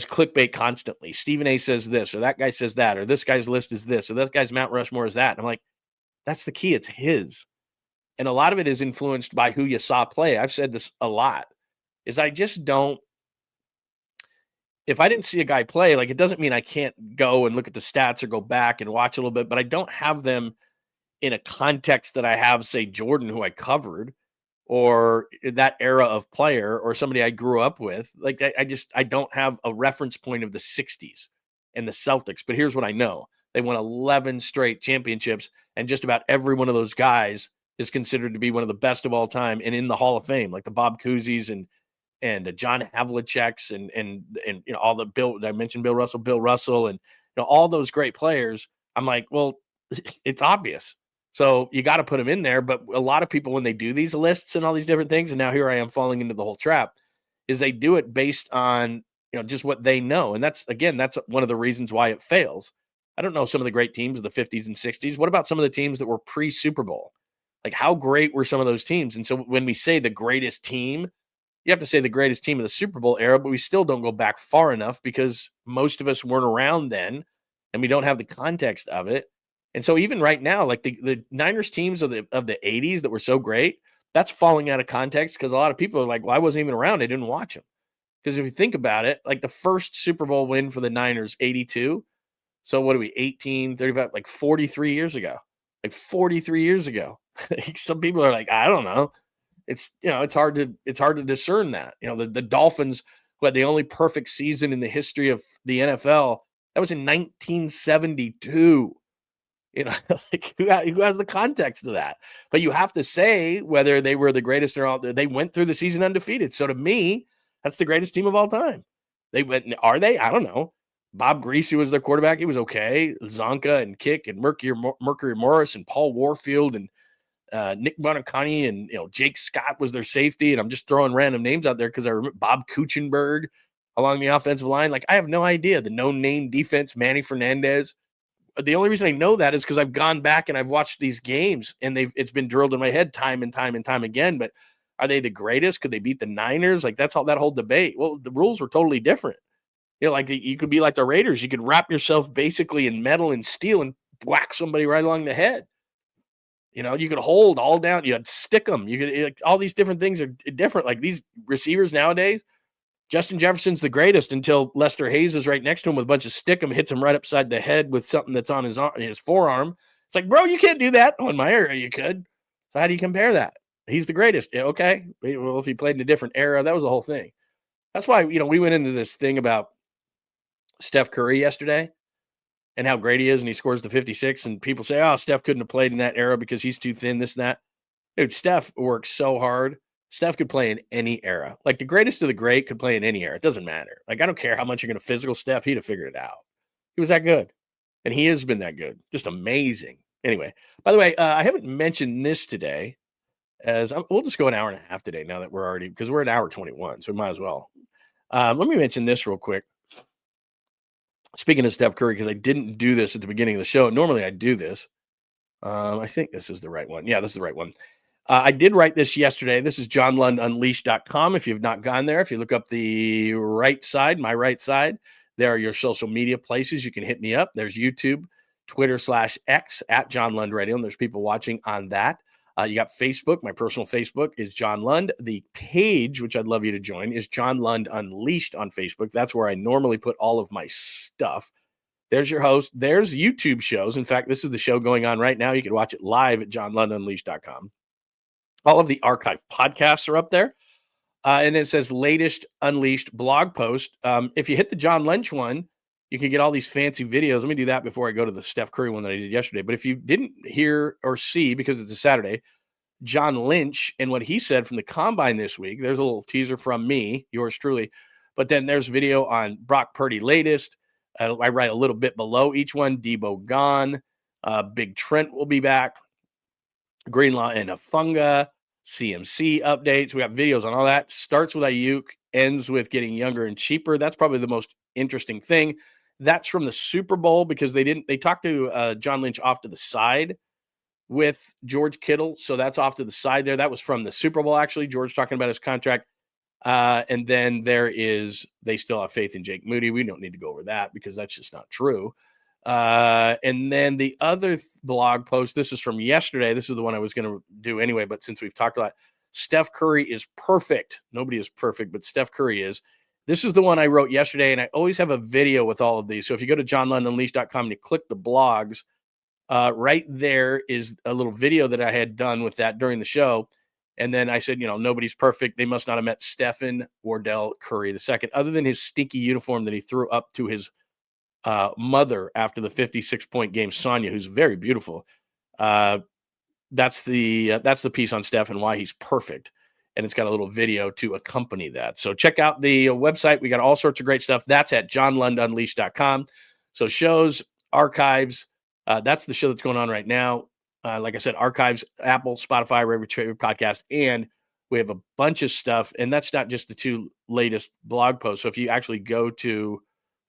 clickbait constantly. Stephen A says this, or that guy says that, or this guy's list is this, or that guy's Mount Rushmore is that. And I'm like, that's the key. It's his. And a lot of it is influenced by who you saw play. I've said this a lot, is I just don't, if I didn't see a guy play, it doesn't mean I can't go and look at the stats or go back and watch a little bit, but I don't have them in a context that I have, say, Jordan, who I covered, or that era of player, or somebody I grew up with. I don't have a reference point of the 60s and the Celtics. But here's what I know. They won 11 straight championships, and just about every one of those guys is considered to be one of the best of all time and in the Hall of Fame, like the Bob Cousy's and the John Havlicek's and all the Bill, I mentioned Bill Russell, and all those great players. I'm like, well, it's obvious. So you got to put them in there. But a lot of people, when they do these lists and all these different things, and now here I am falling into the whole trap, is they do it based on, just what they know. And that's one of the reasons why it fails. I don't know some of the great teams of the 50s and 60s. What about some of the teams that were pre-Super Bowl? How great were some of those teams? And so when we say the greatest team, you have to say the greatest team of the Super Bowl era, but we still don't go back far enough, because most of us weren't around then, and we don't have the context of it. And so even right now, like the Niners teams of the 80s that were so great, that's falling out of context because a lot of people are like, well, I wasn't even around. I didn't watch them. Because if you think about it, like the first Super Bowl win for the Niners, 82. So what are we, 18, 35, like 43 years ago. Like 43 years ago. Some people are like, I don't know. It's hard to discern that. The Dolphins, who had the only perfect season in the history of the NFL, that was in 1972. Like who has the context of that? But you have to say whether they were the greatest or not. They went through the season undefeated. So to me, that's the greatest team of all time. Are they? I don't know. Bob Greasy was their quarterback. He was okay. Zonka and Kick and Mercury Morris and Paul Warfield and Nick Buoniconti and Jake Scott was their safety. And I'm just throwing random names out there because I remember Bob Kuchenberg along the offensive line. Like I have no idea. The no-name defense, Manny Fernandez. The only reason I know that is because I've gone back and I've watched these games and it's been drilled in my head time and time and time again. But are they the greatest? Could they beat the Niners? Like that's all that whole debate. Well, the rules were totally different. Like you could be like the Raiders. You could wrap yourself basically in metal and steel and whack somebody right along the head. You could hold all down. You had stick them. You could all these different things are different. Like these receivers nowadays, Justin Jefferson's the greatest until Lester Hayes is right next to him with a bunch of stick him, hits him right upside the head with something that's on his forearm. It's like, bro, you can't do that. Oh, in my area, you could. So how do you compare that? He's the greatest. Yeah, okay. Well, if he played in a different era, that was the whole thing. That's why, we went into this thing about Steph Curry yesterday and how great he is, and he scores the 56, and people say, oh, Steph couldn't have played in that era because he's too thin, this and that. Dude, Steph works so hard. Steph could play in any era. Like the greatest of the great could play in any era. It doesn't matter. Like I don't care how much you're going to physical Steph. He'd have figured it out. He was that good. And he has been that good. Just amazing. Anyway, by the way, I haven't mentioned this today we'll just go an hour and a half today now that because we're at hour 21. So we might as well. Let me mention this real quick. Speaking of Steph Curry, because I didn't do this at the beginning of the show. Normally I do this. I think this is the right one. Yeah, this is the right one. I did write this yesterday. This is johnlundunleashed.com. If you've not gone there, if you look up the right side, my right side, there are your social media places. You can hit me up. There's YouTube, Twitter /X at John Lund Radio. And there's people watching on that. You got Facebook. My personal Facebook is John Lund. The page, which I'd love you to join, is John Lund Unleashed on Facebook. That's where I normally put all of my stuff. There's your host. There's YouTube shows. In fact, this is the show going on right now. You can watch it live at johnlundunleashed.com. All of the archive podcasts are up there. And it says latest Unleashed blog post. If you hit the John Lynch one, you can get all these fancy videos. Let me do that before I go to the Steph Curry one that I did yesterday. But if you didn't hear or see, because it's a Saturday, John Lynch and what he said from the Combine this week, there's a little teaser from me, yours truly. But then there's video on Brock Purdy latest. I write a little bit below each one. Debo gone. Big Trent will be back. Greenlaw and Afunga. CMC updates. We got videos on all that. Starts with Aiyuk, ends with getting younger and cheaper. That's probably the most interesting thing. That's from the Super Bowl because they talked to John Lynch off to the side with George Kittle. So that's off to the side there. That was from the Super Bowl, actually. George talking about his contract. And then they still have faith in Jake Moody. We don't need to go over that because that's just not true. And then the other blog post, this is from yesterday. This is the one I was going to do anyway, but since we've talked about Steph Curry is perfect. Nobody is perfect, but Steph Curry is. This is the one I wrote yesterday, and I always have a video with all of these. So if you go to johnlundunleashed.com and you click the blogs, right there is a little video that I had done with that during the show. And then I said, nobody's perfect. They must not have met Stephen Wardell Curry II, other than his stinky uniform that he threw up to his mother after the 56-point game, Sonia, who's very beautiful. That's the piece on Steph and why he's perfect. And it's got a little video to accompany that. So check out the website. We got all sorts of great stuff. That's at johnlundunleashed.com. So shows, archives, that's the show that's going on right now. Like I said, archives, Apple, Spotify, wherever your podcast, and we have a bunch of stuff. And that's not just the two latest blog posts. So if you actually go to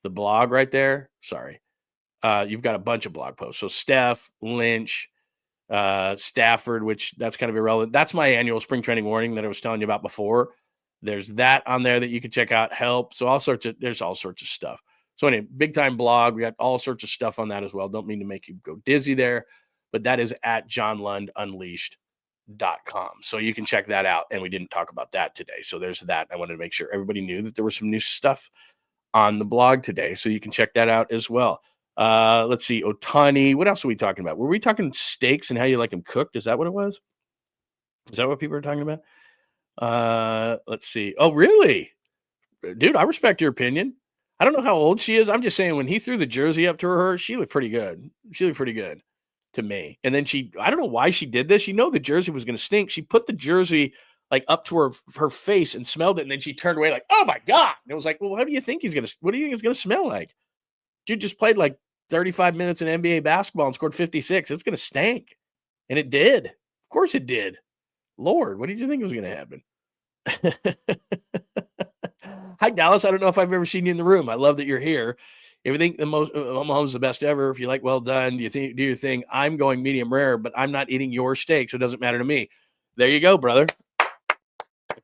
the blog right there, you've got a bunch of blog posts. So Steph, Lynch, Stafford, which that's kind of irrelevant. That's my annual spring training warning that I was telling you about before. There's that on there that you can check out. Help. So there's all sorts of stuff. So anyway, big time blog. We got all sorts of stuff on that as well. Don't mean to make you go dizzy there, but that is at johnlundunleashed.com. So you can check that out. And we didn't talk about that today. So there's that. I wanted to make sure everybody knew that there was some new stuff on the blog today. So you can check that out as well. Let's see. Otani. What else are we talking about? Were we talking steaks and how you like them cooked? Is that what it was? Is that what people are talking about? Let's see. Oh, really? Dude, I respect your opinion. I don't know how old she is. I'm just saying when he threw the jersey up to her, she looked pretty good. She looked pretty good to me. And then I don't know why she did this. The jersey was going to stink. She put the jersey like up to her face and smelled it. And then she turned away like, oh my God. And it was like, well, what do you think he's going to smell like? Dude just played like 35 minutes in NBA basketball and scored 56. It's going to stink. And it did. Of course it did. Lord, what did you think was going to happen? Hi, Dallas. I don't know if I've ever seen you in the room. I love that you're here. If you think Mahomes is the best ever, if you like well done, do your thing. I'm going medium rare, but I'm not eating your steak, so it doesn't matter to me. There you go, brother. I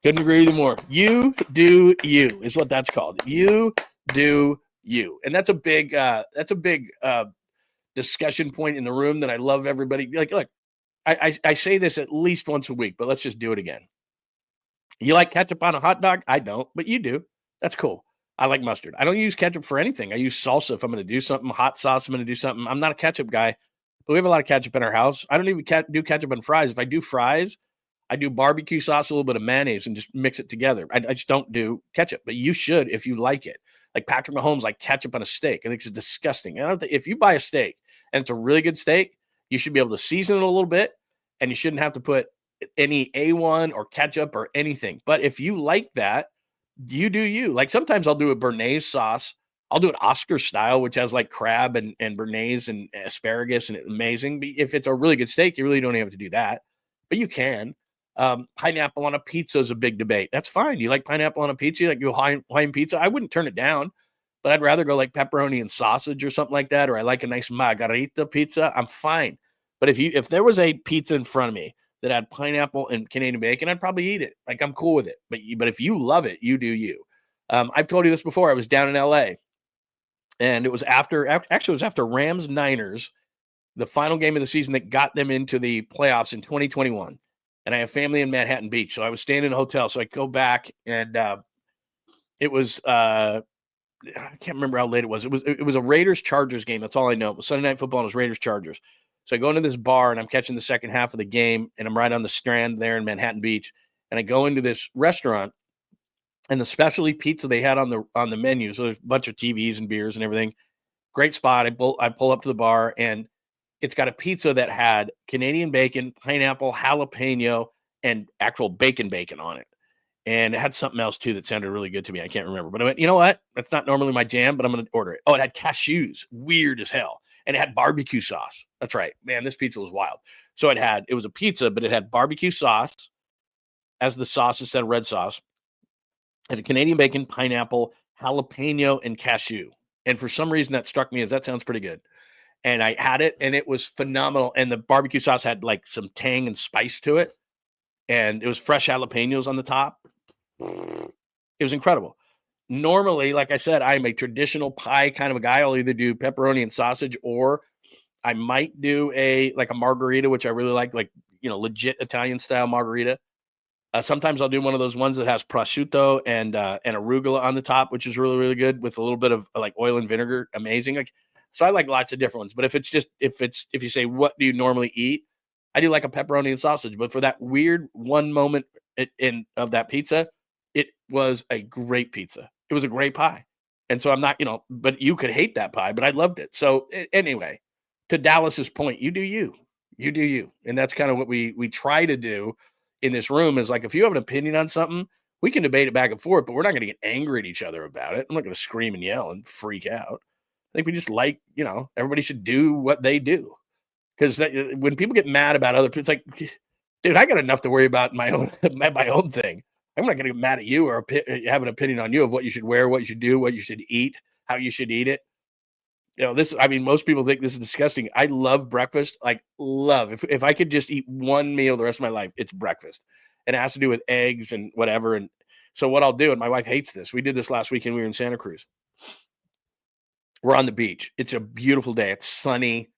couldn't agree with you more. You do you is what that's called. You do you, and that's a big discussion point in the room that I love everybody. Like, look, I say this at least once a week, but let's just do it again. You like ketchup on a hot dog? I don't, but you do. That's cool. I like mustard. I don't use ketchup for anything. I use salsa if I'm going to do something. Hot sauce, I'm going to do something. I'm not a ketchup guy, but we have a lot of ketchup in our house. I don't even do ketchup on fries. If I do fries, I do barbecue sauce, a little bit of mayonnaise, and just mix it together. I just don't do ketchup, but you should if you like it. Like Patrick Mahomes, like ketchup on a steak. I think it's disgusting. I don't think if you buy a steak and it's a really good steak, you should be able to season it a little bit, and you shouldn't have to put any A1 or ketchup or anything. But if you like that, you do you. Like sometimes I'll do a béarnaise sauce. I'll do it Oscar style, which has like crab and béarnaise and asparagus, and it's amazing. But if it's a really good steak, you really don't have to do that. But you can. Pineapple on a pizza is a big debate. That's fine. You like pineapple on a pizza? You like go Hawaiian pizza? I wouldn't turn it down, but I'd rather go like pepperoni and sausage or something like that. Or I like a nice margarita pizza. I'm fine. But if there was a pizza in front of me that had pineapple and Canadian bacon, I'd probably eat it. Like I'm cool with it. But if you love it, you do you. I've told you this before. I was down in LA, and it was after Rams Niners, the final game of the season that got them into the playoffs in 2021. And I have family in Manhattan Beach, so I was staying in a hotel. So I go back, and it was I can't remember how late it was. It was a Raiders-Chargers game. That's all I know. It was Sunday Night Football, and it was Raiders-Chargers. So I go into this bar, and I'm catching the second half of the game, and I'm right on the Strand there in Manhattan Beach. And I go into this restaurant, and the specialty pizza they had on the menu. So there's a bunch of TVs and beers and everything. Great spot. I pull up to the bar, and it's got a pizza that had Canadian bacon, pineapple, jalapeno, and actual bacon on it. And it had something else, too, that sounded really good to me. I can't remember. But I went, you know what? That's not normally my jam, but I'm going to order it. Oh, it had cashews. Weird as hell. And it had barbecue sauce. That's right. Man, this pizza was wild. So it was a pizza, but it had barbecue sauce as the sauce instead of red sauce. It had Canadian bacon, pineapple, jalapeno, and cashew. And for some reason, that struck me as that sounds pretty good. And I had it, and it was phenomenal. And the barbecue sauce had like some tang and spice to it. And it was fresh jalapenos on the top. It was incredible. Normally, like I said, I'm a traditional pie kind of a guy. I'll either do pepperoni and sausage, or I might do a margarita, which I really like legit Italian style margarita. Sometimes I'll do one of those ones that has prosciutto and arugula on the top, which is really, really good with a little bit of like oil and vinegar. Amazing. So I like lots of different ones. But if you say, what do you normally eat? I do like a pepperoni and sausage. But for that weird one moment of that pizza, it was a great pizza. It was a great pie. And so I'm not, but you could hate that pie, but I loved it. So anyway, to Dallas's point, you do you. You do you. And that's kind of what we try to do in this room is like, if you have an opinion on something, we can debate it back and forth, but we're not going to get angry at each other about it. I'm not going to scream and yell and freak out. I think we just everybody should do what they do. Because when people get mad about other people, it's like, dude, I got enough to worry about my own thing. I'm not going to get mad at you or have an opinion on you of what you should wear, what you should do, what you should eat, how you should eat it. Most people think this is disgusting. I love breakfast. If I could just eat one meal the rest of my life, it's breakfast. And it has to do with eggs and whatever. And so what I'll do, and my wife hates this. We did this last weekend. We were in Santa Cruz. We're on the beach. It's a beautiful day. It's sunny.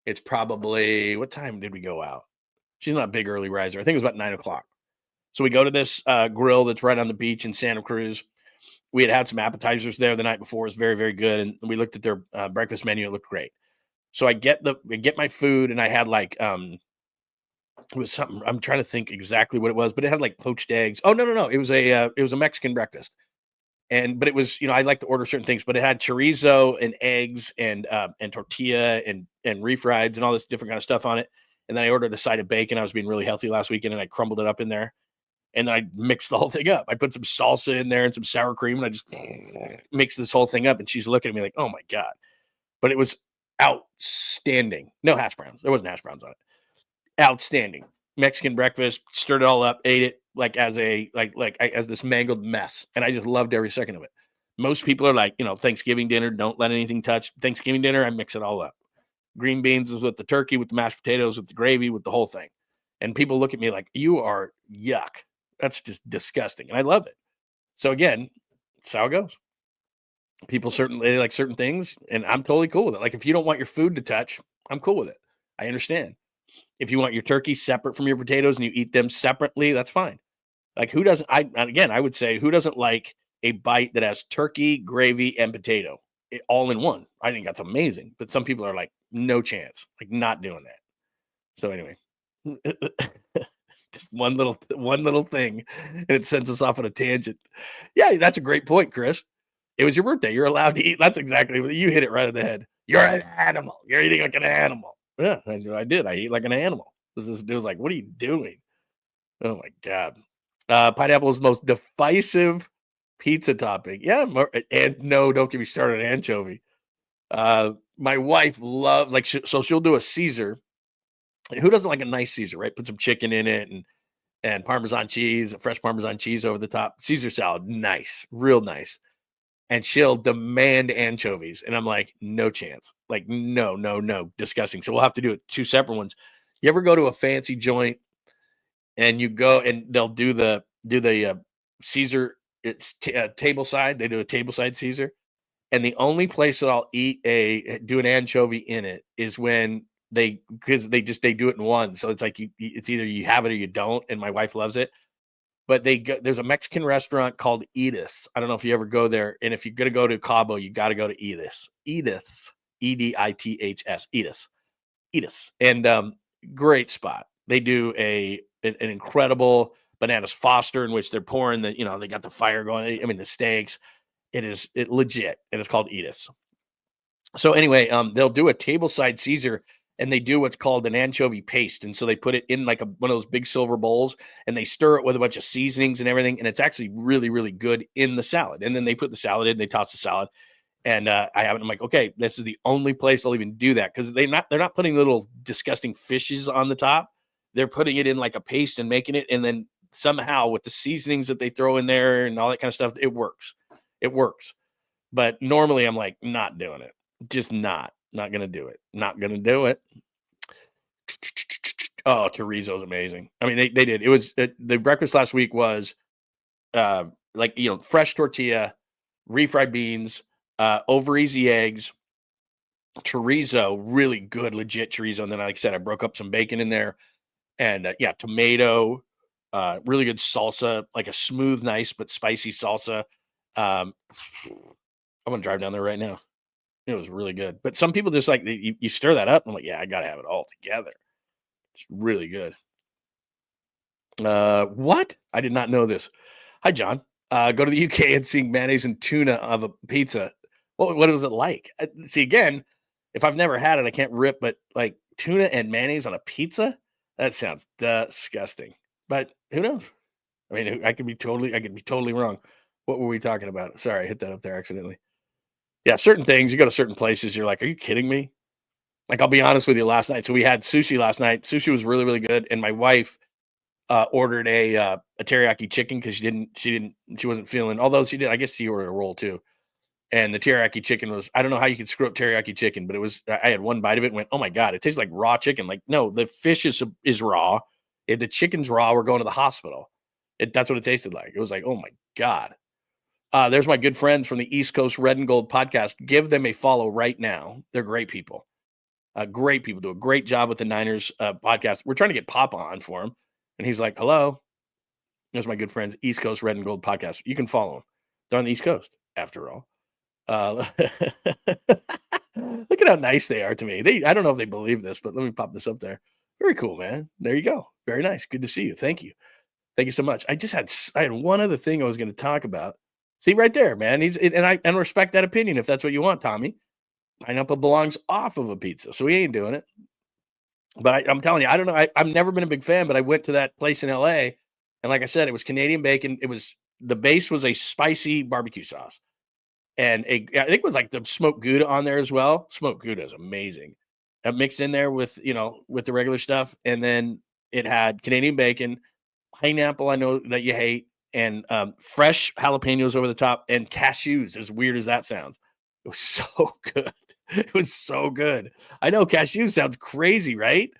It's probably, what time did we go out? She's not a big early riser. I think it was about 9:00. So we go to this grill that's right on the beach in Santa Cruz. We had some appetizers there the night before. It was very, very good. And we looked at their breakfast menu. It looked great. So I get my food, and I had like it was something. I'm trying to think exactly what it was, but it had like poached eggs. Oh no! It was a Mexican breakfast, but it was, I like to order certain things, but it had chorizo and eggs and tortilla and refrieds and all this different kind of stuff on it. And then I ordered a side of bacon. I was being really healthy last weekend, and I crumbled it up in there. And then I mixed the whole thing up. I put some salsa in there and some sour cream, and I just mixed this whole thing up. And she's looking at me like, "Oh my God!" But it was outstanding. No hash browns. There wasn't hash browns on it. Outstanding Mexican breakfast. Stirred it all up. Ate it like as this mangled mess, and I just loved every second of it. Most people are like, Thanksgiving dinner, don't let anything touch. Thanksgiving dinner, I mix it all up. Green beans with the turkey, with the mashed potatoes, with the gravy, with the whole thing. And people look at me like, "You are yuck. That's just disgusting." And I love it. So again, that's how it goes. People certainly like certain things, and I'm totally cool with it. Like if you don't want your food to touch, I'm cool with it. I understand. If you want your turkey separate from your potatoes and you eat them separately, that's fine. Like who doesn't? I would say who doesn't like a bite that has turkey, gravy, and potato all in one? I think that's amazing. But some people are like, no chance, like not doing that. So anyway. Just one little thing, and it sends us off on a tangent. Yeah, that's a great point, Chris. It was your birthday. You're allowed to eat. That's exactly what you hit it right on the head. You're an animal. You're eating like an animal. Yeah, I did. I eat like an animal. It was like, what are you doing? Oh my God. Pineapple is the most divisive pizza topping. Yeah, and no, don't get me started on anchovy. My wife loves so she'll do a Caesar. And who doesn't like a nice Caesar, right? Put some chicken in it and Parmesan cheese, fresh Parmesan cheese over the top. Caesar salad, nice, real nice. And she'll demand anchovies. And I'm like, no chance. Like, no, disgusting. So we'll have to do it two separate ones. You ever go to a fancy joint and you go and they'll do the Caesar, it's table side. They do a table side Caesar. And the only place that I'll do an anchovy in it is when they do it in one. So it's like it's either you have it or you don't. And my wife loves it. But there's a Mexican restaurant called Edith's. I don't know if you ever go there. And if you're going to go to Cabo, you got to go to Edith's. Edith's. Ediths. Edith's. And great spot. They do an incredible bananas Foster in which they're pouring they got the fire going. I mean, the steaks. It legit. And it's called Edith's. So anyway, they'll do a tableside Caesar, and they do what's called an anchovy paste. And so they put it in like one of those big silver bowls, and they stir it with a bunch of seasonings and everything. And it's actually really, really good in the salad. And then they put the salad in, they toss the salad. And I have it. I'm like, okay, this is the only place I'll even do that. Cause they're not putting little disgusting fishes on the top. They're putting it in like a paste and making it. And then somehow with the seasonings that they throw in there and all that kind of stuff, it works. It works. But normally I'm like, not doing it. Just not going to do it. Not going to do it. Oh, chorizo is amazing. I mean, they did. It was the breakfast last week was fresh tortilla, refried beans, over easy eggs, chorizo, really good, legit chorizo. And then, like I said, I broke up some bacon in there, and tomato, really good salsa, like a smooth, nice but spicy salsa. I'm gonna drive down there right now. It was really good. But some people just like you stir that up. I'm like, yeah, I gotta have it all together. It's really good. What? I did not know this. Hi, John. Go to the UK and seeing mayonnaise and tuna of a pizza. What was it like? See, again, if I've never had it, I can't rip. But like tuna and mayonnaise on a pizza, that sounds disgusting. But who knows? I mean, I could be totally wrong. What were we talking about? Sorry, I hit that up there accidentally. Yeah, certain things, you go to certain places, you're like, are you kidding me? Like, I'll be honest with you, last night. So we had sushi last night. Sushi was really, really good. And my wife ordered a teriyaki chicken because she wasn't feeling, although she did, I guess she ordered a roll too. And the teriyaki chicken was, I don't know how you could screw up teriyaki chicken, but I had one bite of it and went, oh my God, it tastes like raw chicken. Like, no, the fish is raw. If the chicken's raw, we're going to the hospital. That's what it tasted like. It was like, oh my God. There's my good friends from the East Coast Red and Gold podcast. Give them a follow right now. They're great people. Great people. Do a great job with the Niners podcast. We're trying to get Papa on for him. And he's like, hello. There's my good friends, East Coast Red and Gold podcast. You can follow them. They're on the East Coast, after all. Look at how nice they are to me. I don't know if they believe this, but let me pop this up there. Very cool, man. There you go. Very nice. Good to see you. Thank you. Thank you so much. I had one other thing I was going to talk about. See right there, man. I respect that opinion if that's what you want, Tommy. Pineapple belongs off of a pizza, so he ain't doing it. But I'm telling you, I don't know. I've never been a big fan, but I went to that place in LA, and like I said, it was Canadian bacon. The base was a spicy barbecue sauce. And I think it was like the smoked Gouda on there as well. Smoked Gouda is amazing. Mixed in there with the regular stuff. And then it had Canadian bacon, pineapple, I know that you hate, and fresh jalapenos over the top, and cashews, as weird as that sounds. It was so good. It was so good. I know cashews sounds crazy, right?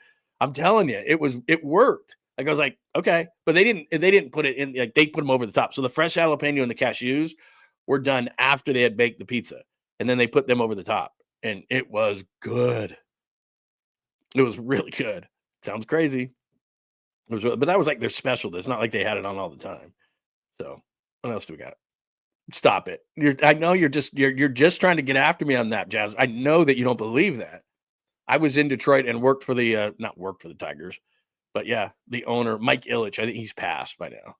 I'm telling you, it worked. Like I was like, okay. But they didn't put it in, like they put them over the top. So the fresh jalapeno and the cashews were done after they had baked the pizza, and then they put them over the top, and it was good. It was really good. Sounds crazy. But that was like their special. It's not like they had it on all the time. So what else do we got? Stop it. I know you're just trying to get after me on that, Jazz. I know that you don't believe that. I was in Detroit and worked for the not worked for the Tigers, but yeah, the owner, Mike Ilitch. I think he's passed by now.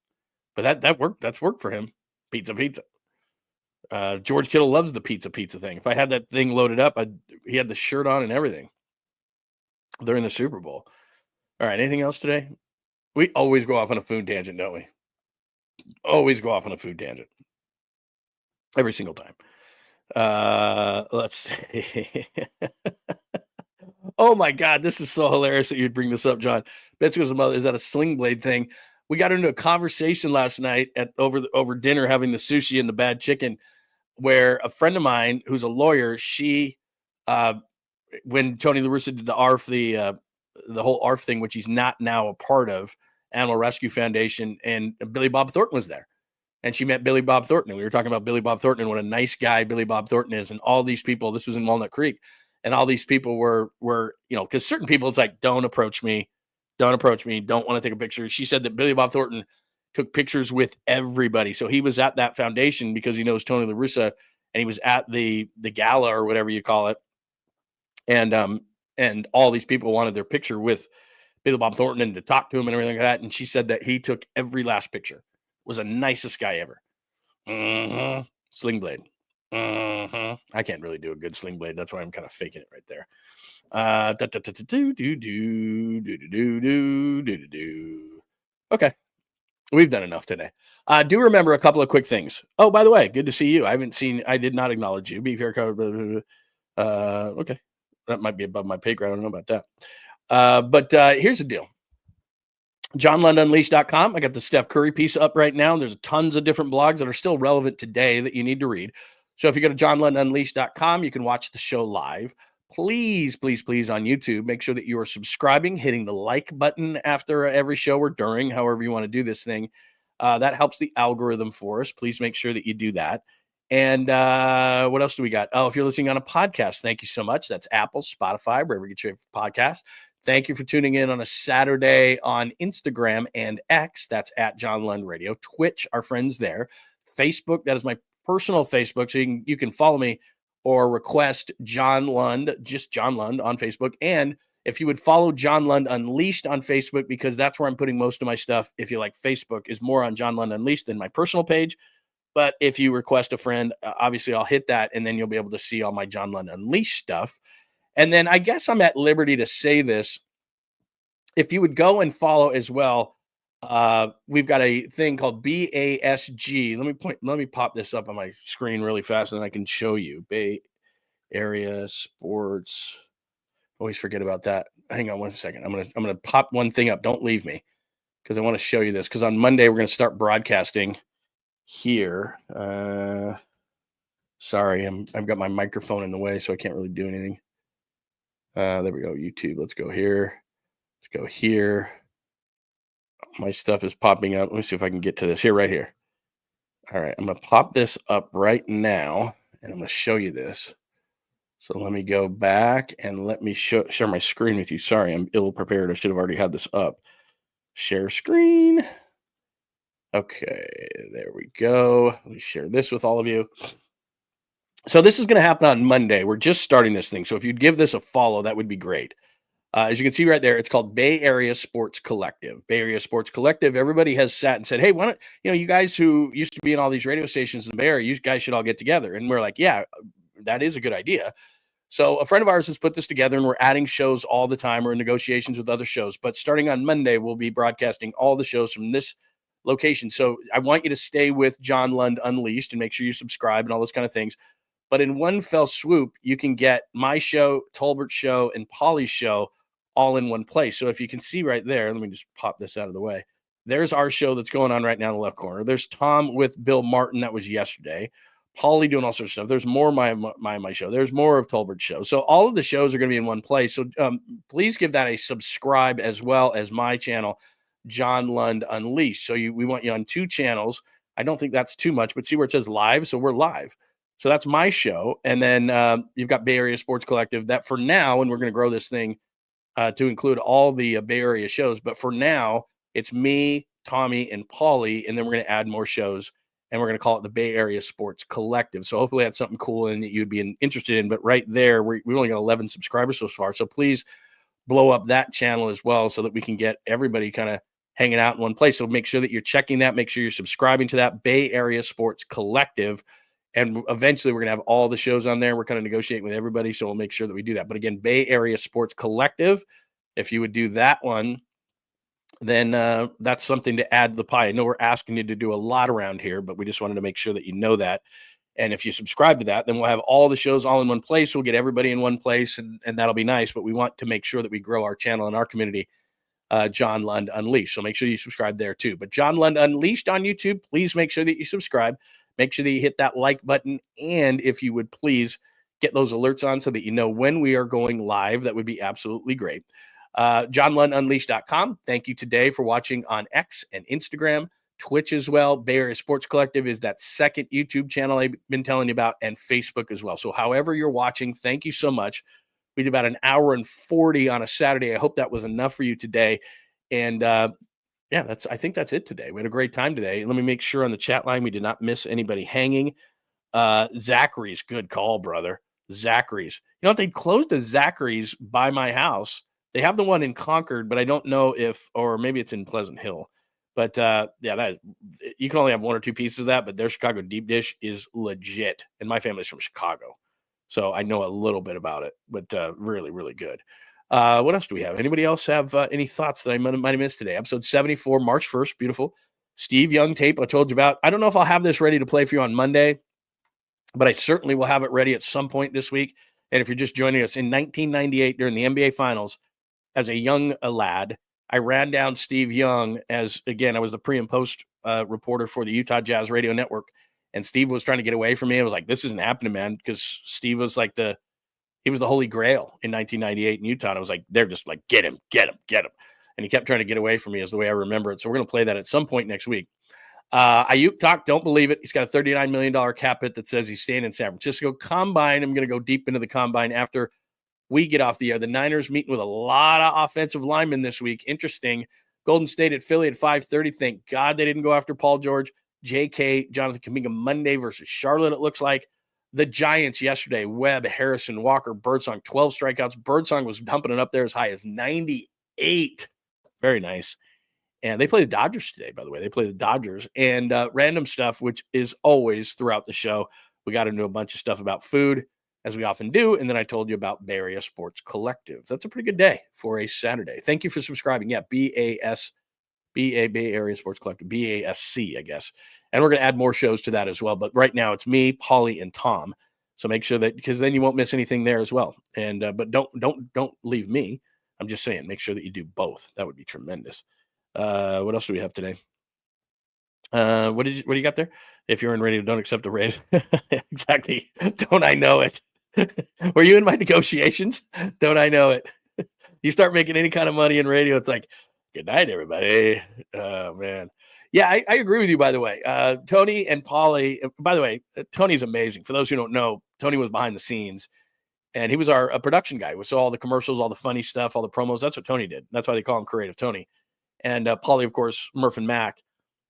But that worked. That's worked for him. Pizza. George Kittle loves the pizza thing. If I had that thing loaded up, he had the shirt on and everything during the Super Bowl. All right, anything else today? We always go off on a food tangent, don't we? Always go off on a food tangent. Every single time. Let's see. Oh my God, this is so hilarious that you'd bring this up, John. Betsy's mother is at a sling blade thing. We got into a conversation last night over dinner, having the sushi and the bad chicken, where a friend of mine who's a lawyer, she, when Tony La Russa did the ARF, the whole ARF thing, which he's not now a part of, Animal Rescue Foundation, and Billy Bob Thornton was there. And she met Billy Bob Thornton. And we were talking about Billy Bob Thornton and what a nice guy Billy Bob Thornton is. And all these people, this was in Walnut Creek, and all these people were, because certain people, it's like, don't approach me, don't want to take a picture. She said that Billy Bob Thornton took pictures with everybody. So he was at that foundation because he knows Tony La Russa, and he was at the gala or whatever you call it. And all these people wanted their picture with Billy Bob Thornton and to talk to him and everything like that. And she said that he took every last picture. Was the nicest guy ever. Sling blade. I can't really do a good sling blade. That's why I'm kind of faking it right there. Okay. We've done enough today. Do remember a couple of quick things. Oh, by the way, good to see you. I did not acknowledge you. Be fair. Okay. That might be above my pay grade. I don't know about that. But here's the deal. JohnLundUnleashed.com. I got the Steph Curry piece up right now. There's tons of different blogs that are still relevant today that you need to read. So if you go to JohnLundUnleashed.com, you can watch the show live. Please, please, please, on YouTube, make sure that you are subscribing, hitting the like button after every show or during, however you want to do this thing. That helps the algorithm for us. Please make sure that you do that. And what else do we got? Oh, if you're listening on a podcast, thank you so much. That's Apple, Spotify, wherever you get your podcast. Thank you for tuning in on a Saturday on Instagram and X. That's at John Lund Radio. Twitch, our friends there. Facebook, that is my personal Facebook. So you can follow me or request John Lund, just John Lund on Facebook. And if you would follow John Lund Unleashed on Facebook, because that's where I'm putting most of my stuff, if you like Facebook, is more on John Lund Unleashed than my personal page. But if you request a friend, obviously I'll hit that, and then you'll be able to see all my John Lund Unleashed stuff. And then I guess I'm at liberty to say this. If you would go and follow as well, we've got a thing called BASG. Let me pop this up on my screen really fast, and I can show you. Bay Area Sports. Always forget about that. Hang on one second. I'm gonna pop one thing up. Don't leave me, because I want to show you this. Because on Monday we're gonna start broadcasting here. Sorry, I've got my microphone in the way, so I can't really do anything. There we go. YouTube. Let's go here. Let's go here. My stuff is popping up. Let me see if I can get to this here, right here. All right, I'm going to pop this up right now, and I'm going to show you this. So let me go back and let me share my screen with you. Sorry, I'm ill prepared. I should have already had this up. Share screen. Okay, there we go. Let me share this with all of you. So this is going to happen on Monday. We're just starting this thing. So if you'd give this a follow, that would be great. As you can see right there, it's called Bay Area Sports Collective. Bay Area Sports Collective. Everybody has sat and said, hey, why don't, you guys who used to be in all these radio stations in the Bay Area, you guys should all get together. And we're like, yeah, that is a good idea. So a friend of ours has put this together, and we're adding shows all the time. We're in negotiations with other shows. But starting on Monday, we'll be broadcasting all the shows from this location. So I want you to stay with John Lund Unleashed and make sure you subscribe and all those kind of things. But in one fell swoop, you can get my show, Tolbert's show, and Polly's show all in one place. So if you can see right there, let me just pop this out of the way. There's our show that's going on right now in the left corner. There's Tom with Bill Martin. That was yesterday. Polly doing all sorts of stuff. There's more my show. There's more of Tolbert's show. So all of the shows are going to be in one place. So please give that a subscribe, as well as my channel, John Lund Unleashed. So we want you on 2 channels. I don't think that's too much, but see where it says live? So we're live. So that's my show. And then you've got Bay Area Sports Collective. That for now, and we're going to grow this thing to include all the Bay Area shows. But for now, it's me, Tommy, and Polly. And then we're going to add more shows. And we're going to call it the Bay Area Sports Collective. So hopefully that's something cool and that you'd be interested in. But right there, we only got 11 subscribers so far. So please blow up that channel as well, so that we can get everybody kind of hanging out in one place. So make sure that you're checking that. Make sure you're subscribing to that Bay Area Sports Collective. And eventually we're going to have all the shows on there. We're kind of negotiating with everybody, so we'll make sure that we do that. But again, Bay Area Sports Collective, if you would do that one, then that's something to add to the pie. I know we're asking you to do a lot around here, but we just wanted to make sure that you know that. And if you subscribe to that, then we'll have all the shows all in one place. We'll get everybody in one place, and that'll be nice. But we want to make sure that we grow our channel and our community, John Lund Unleashed. So make sure you subscribe there too. But John Lund Unleashed on YouTube, please make sure that you subscribe. Make sure that you hit that like button. And if you would please get those alerts on so that you know when we are going live, that would be absolutely great. JohnLundUnleashed.com. Thank you today for watching on X and Instagram, Twitch as well. Bay Area Sports Collective is that second YouTube channel I've been telling you about, and Facebook as well. So however you're watching, thank you so much. We did about an hour and 40 on a Saturday. I hope that was enough for you today. And yeah, I think that's it today. We had a great time today. Let me make sure on the chat line we did not miss anybody hanging. Zachary's, good call, brother. Zachary's. You know what? They closed a Zachary's by my house. They have the one in Concord, but I don't know if, or maybe it's in Pleasant Hill. But yeah, you can only have 1 or 2 pieces of that, but their Chicago deep dish is legit. And my family's from Chicago, so I know a little bit about it, but really, really good. What else do we have? Anybody else have any thoughts that I might have missed today? Episode 74, March 1st, beautiful. Steve Young tape I told you about. I don't know if I'll have this ready to play for you on Monday, but I certainly will have it ready at some point this week. And if you're just joining us, in 1998 during the NBA Finals, as a young lad, I ran down Steve Young as, again, I was the pre and post reporter for the Utah Jazz Radio Network. And Steve was trying to get away from me. I was like, this isn't happening, man. Because Steve was like he was the Holy Grail in 1998 in Utah. And I was like, they're just like, get him. And he kept trying to get away from me, is the way I remember it. So we're going to play that at some point next week. Aiyuk talk, don't believe it. He's got a $39 million cap hit that says he's staying in San Francisco. Combine, I'm going to go deep into the combine after we get off the air. The Niners meeting with a lot of offensive linemen this week. Interesting. Golden State at Philly at 5:30. Thank God they didn't go after Paul George. JK, Jonathan Kuminga Monday versus Charlotte, it looks like. The Giants yesterday, Webb, Harrison, Walker, Birdsong, 12 strikeouts. Birdsong was dumping it up there as high as 98. Very nice. And they play the Dodgers today, by the way. They play the Dodgers. And random stuff, which is always throughout the show. We got into a bunch of stuff about food, as we often do. And then I told you about Bay Area Sports Collective. That's a pretty good day for a Saturday. Thank you for subscribing. Yeah, Bay Area Sports Collective, BASC, I guess. And we're going to add more shows to that as well. But right now it's me, Polly, and Tom. So make sure that, because then you won't miss anything there as well. And but don't leave me. I'm just saying, make sure that you do both. That would be tremendous. What else do we have today? What do you got there? If you're in radio, don't accept a raise. Exactly. Don't I know it? Were you in my negotiations? Don't I know it? You start making any kind of money in radio, it's like, good night, everybody. Oh, man. Yeah, I agree with you, by the way. Tony and Paulie, by the way, Tony's amazing. For those who don't know, Tony was behind the scenes, and he was our production guy. We saw all the commercials, all the funny stuff, all the promos. That's what Tony did. That's why they call him Creative Tony. And Paulie, of course, Murph and Mac.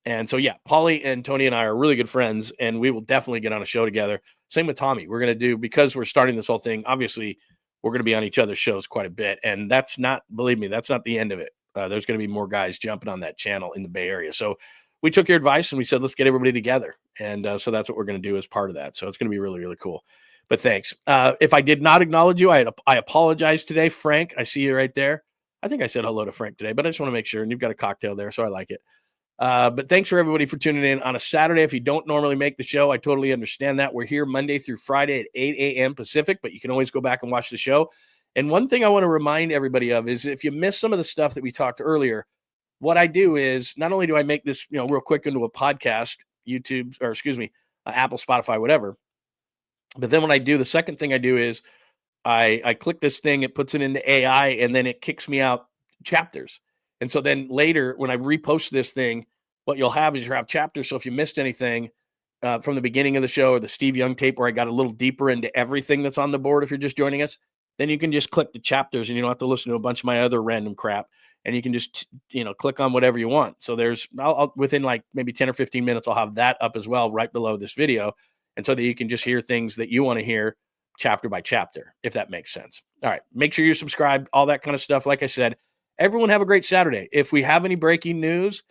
And so, yeah, Paulie and Tony and I are really good friends, and we will definitely get on a show together. Same with Tommy. We're going to do, because we're starting this whole thing, obviously, we're going to be on each other's shows quite a bit. And that's not, believe me, that's not the end of it. There's going to be more guys jumping on that channel in the Bay Area. So we took your advice and we said, let's get everybody together. And so that's what we're going to do as part of that. So it's going to be really, really cool. But thanks. If I did not acknowledge you, I apologize today. Frank, I see you right there. I think I said hello to Frank today, but I just want to make sure. And you've got a cocktail there, so I like it. But thanks for everybody for tuning in on a Saturday. If you don't normally make the show, I totally understand that. We're here Monday through Friday at 8 a.m. Pacific, but you can always go back and watch the show. And one thing I want to remind everybody of is if you miss some of the stuff that we talked earlier, what I do is not only do I make this, real quick into a podcast, YouTube, or Apple, Spotify, whatever. But then when I do, the second thing I do is I click this thing, it puts it into AI, and then it kicks me out chapters. And so then later when I repost this thing, what you'll have is you'll have chapters. So if you missed anything from the beginning of the show or the Steve Young tape where I got a little deeper into everything that's on the board, if you're just joining us, then you can just click the chapters and you don't have to listen to a bunch of my other random crap. And you can just, click on whatever you want. So I'll within like maybe 10 or 15 minutes, I'll have that up as well right below this video. And so that you can just hear things that you want to hear chapter by chapter, if that makes sense. All right. Make sure you subscribe, all that kind of stuff. Like I said, everyone have a great Saturday. If we have any breaking news,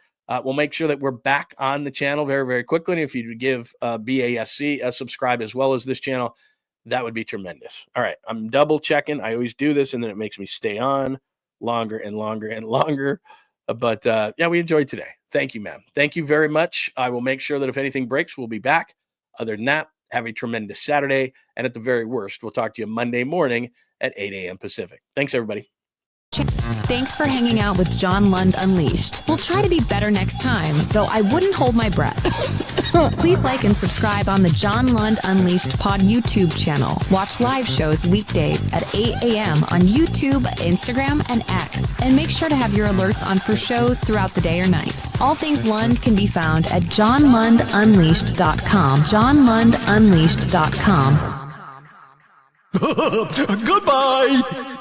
we'll make sure that we're back on the channel very, very quickly. And if you give BASC a subscribe as well as this channel, that would be tremendous. All right. I'm double checking. I always do this, and then it makes me stay on longer and longer and longer. But yeah, we enjoyed today. Thank you, ma'am. Thank you very much. I will make sure that if anything breaks, we'll be back. Other than that, have a tremendous Saturday. And at the very worst, we'll talk to you Monday morning at 8 a.m. Pacific. Thanks, everybody. Thanks for hanging out with John Lund Unleashed. We'll try to be better next time, though I wouldn't hold my breath. Please like and subscribe on the John Lund Unleashed Pod YouTube channel. Watch live shows weekdays at 8 a.m. on YouTube, Instagram, and X. And make sure to have your alerts on for shows throughout the day or night. All things Lund can be found at johnlundunleashed.com. johnlundunleashed.com. Goodbye!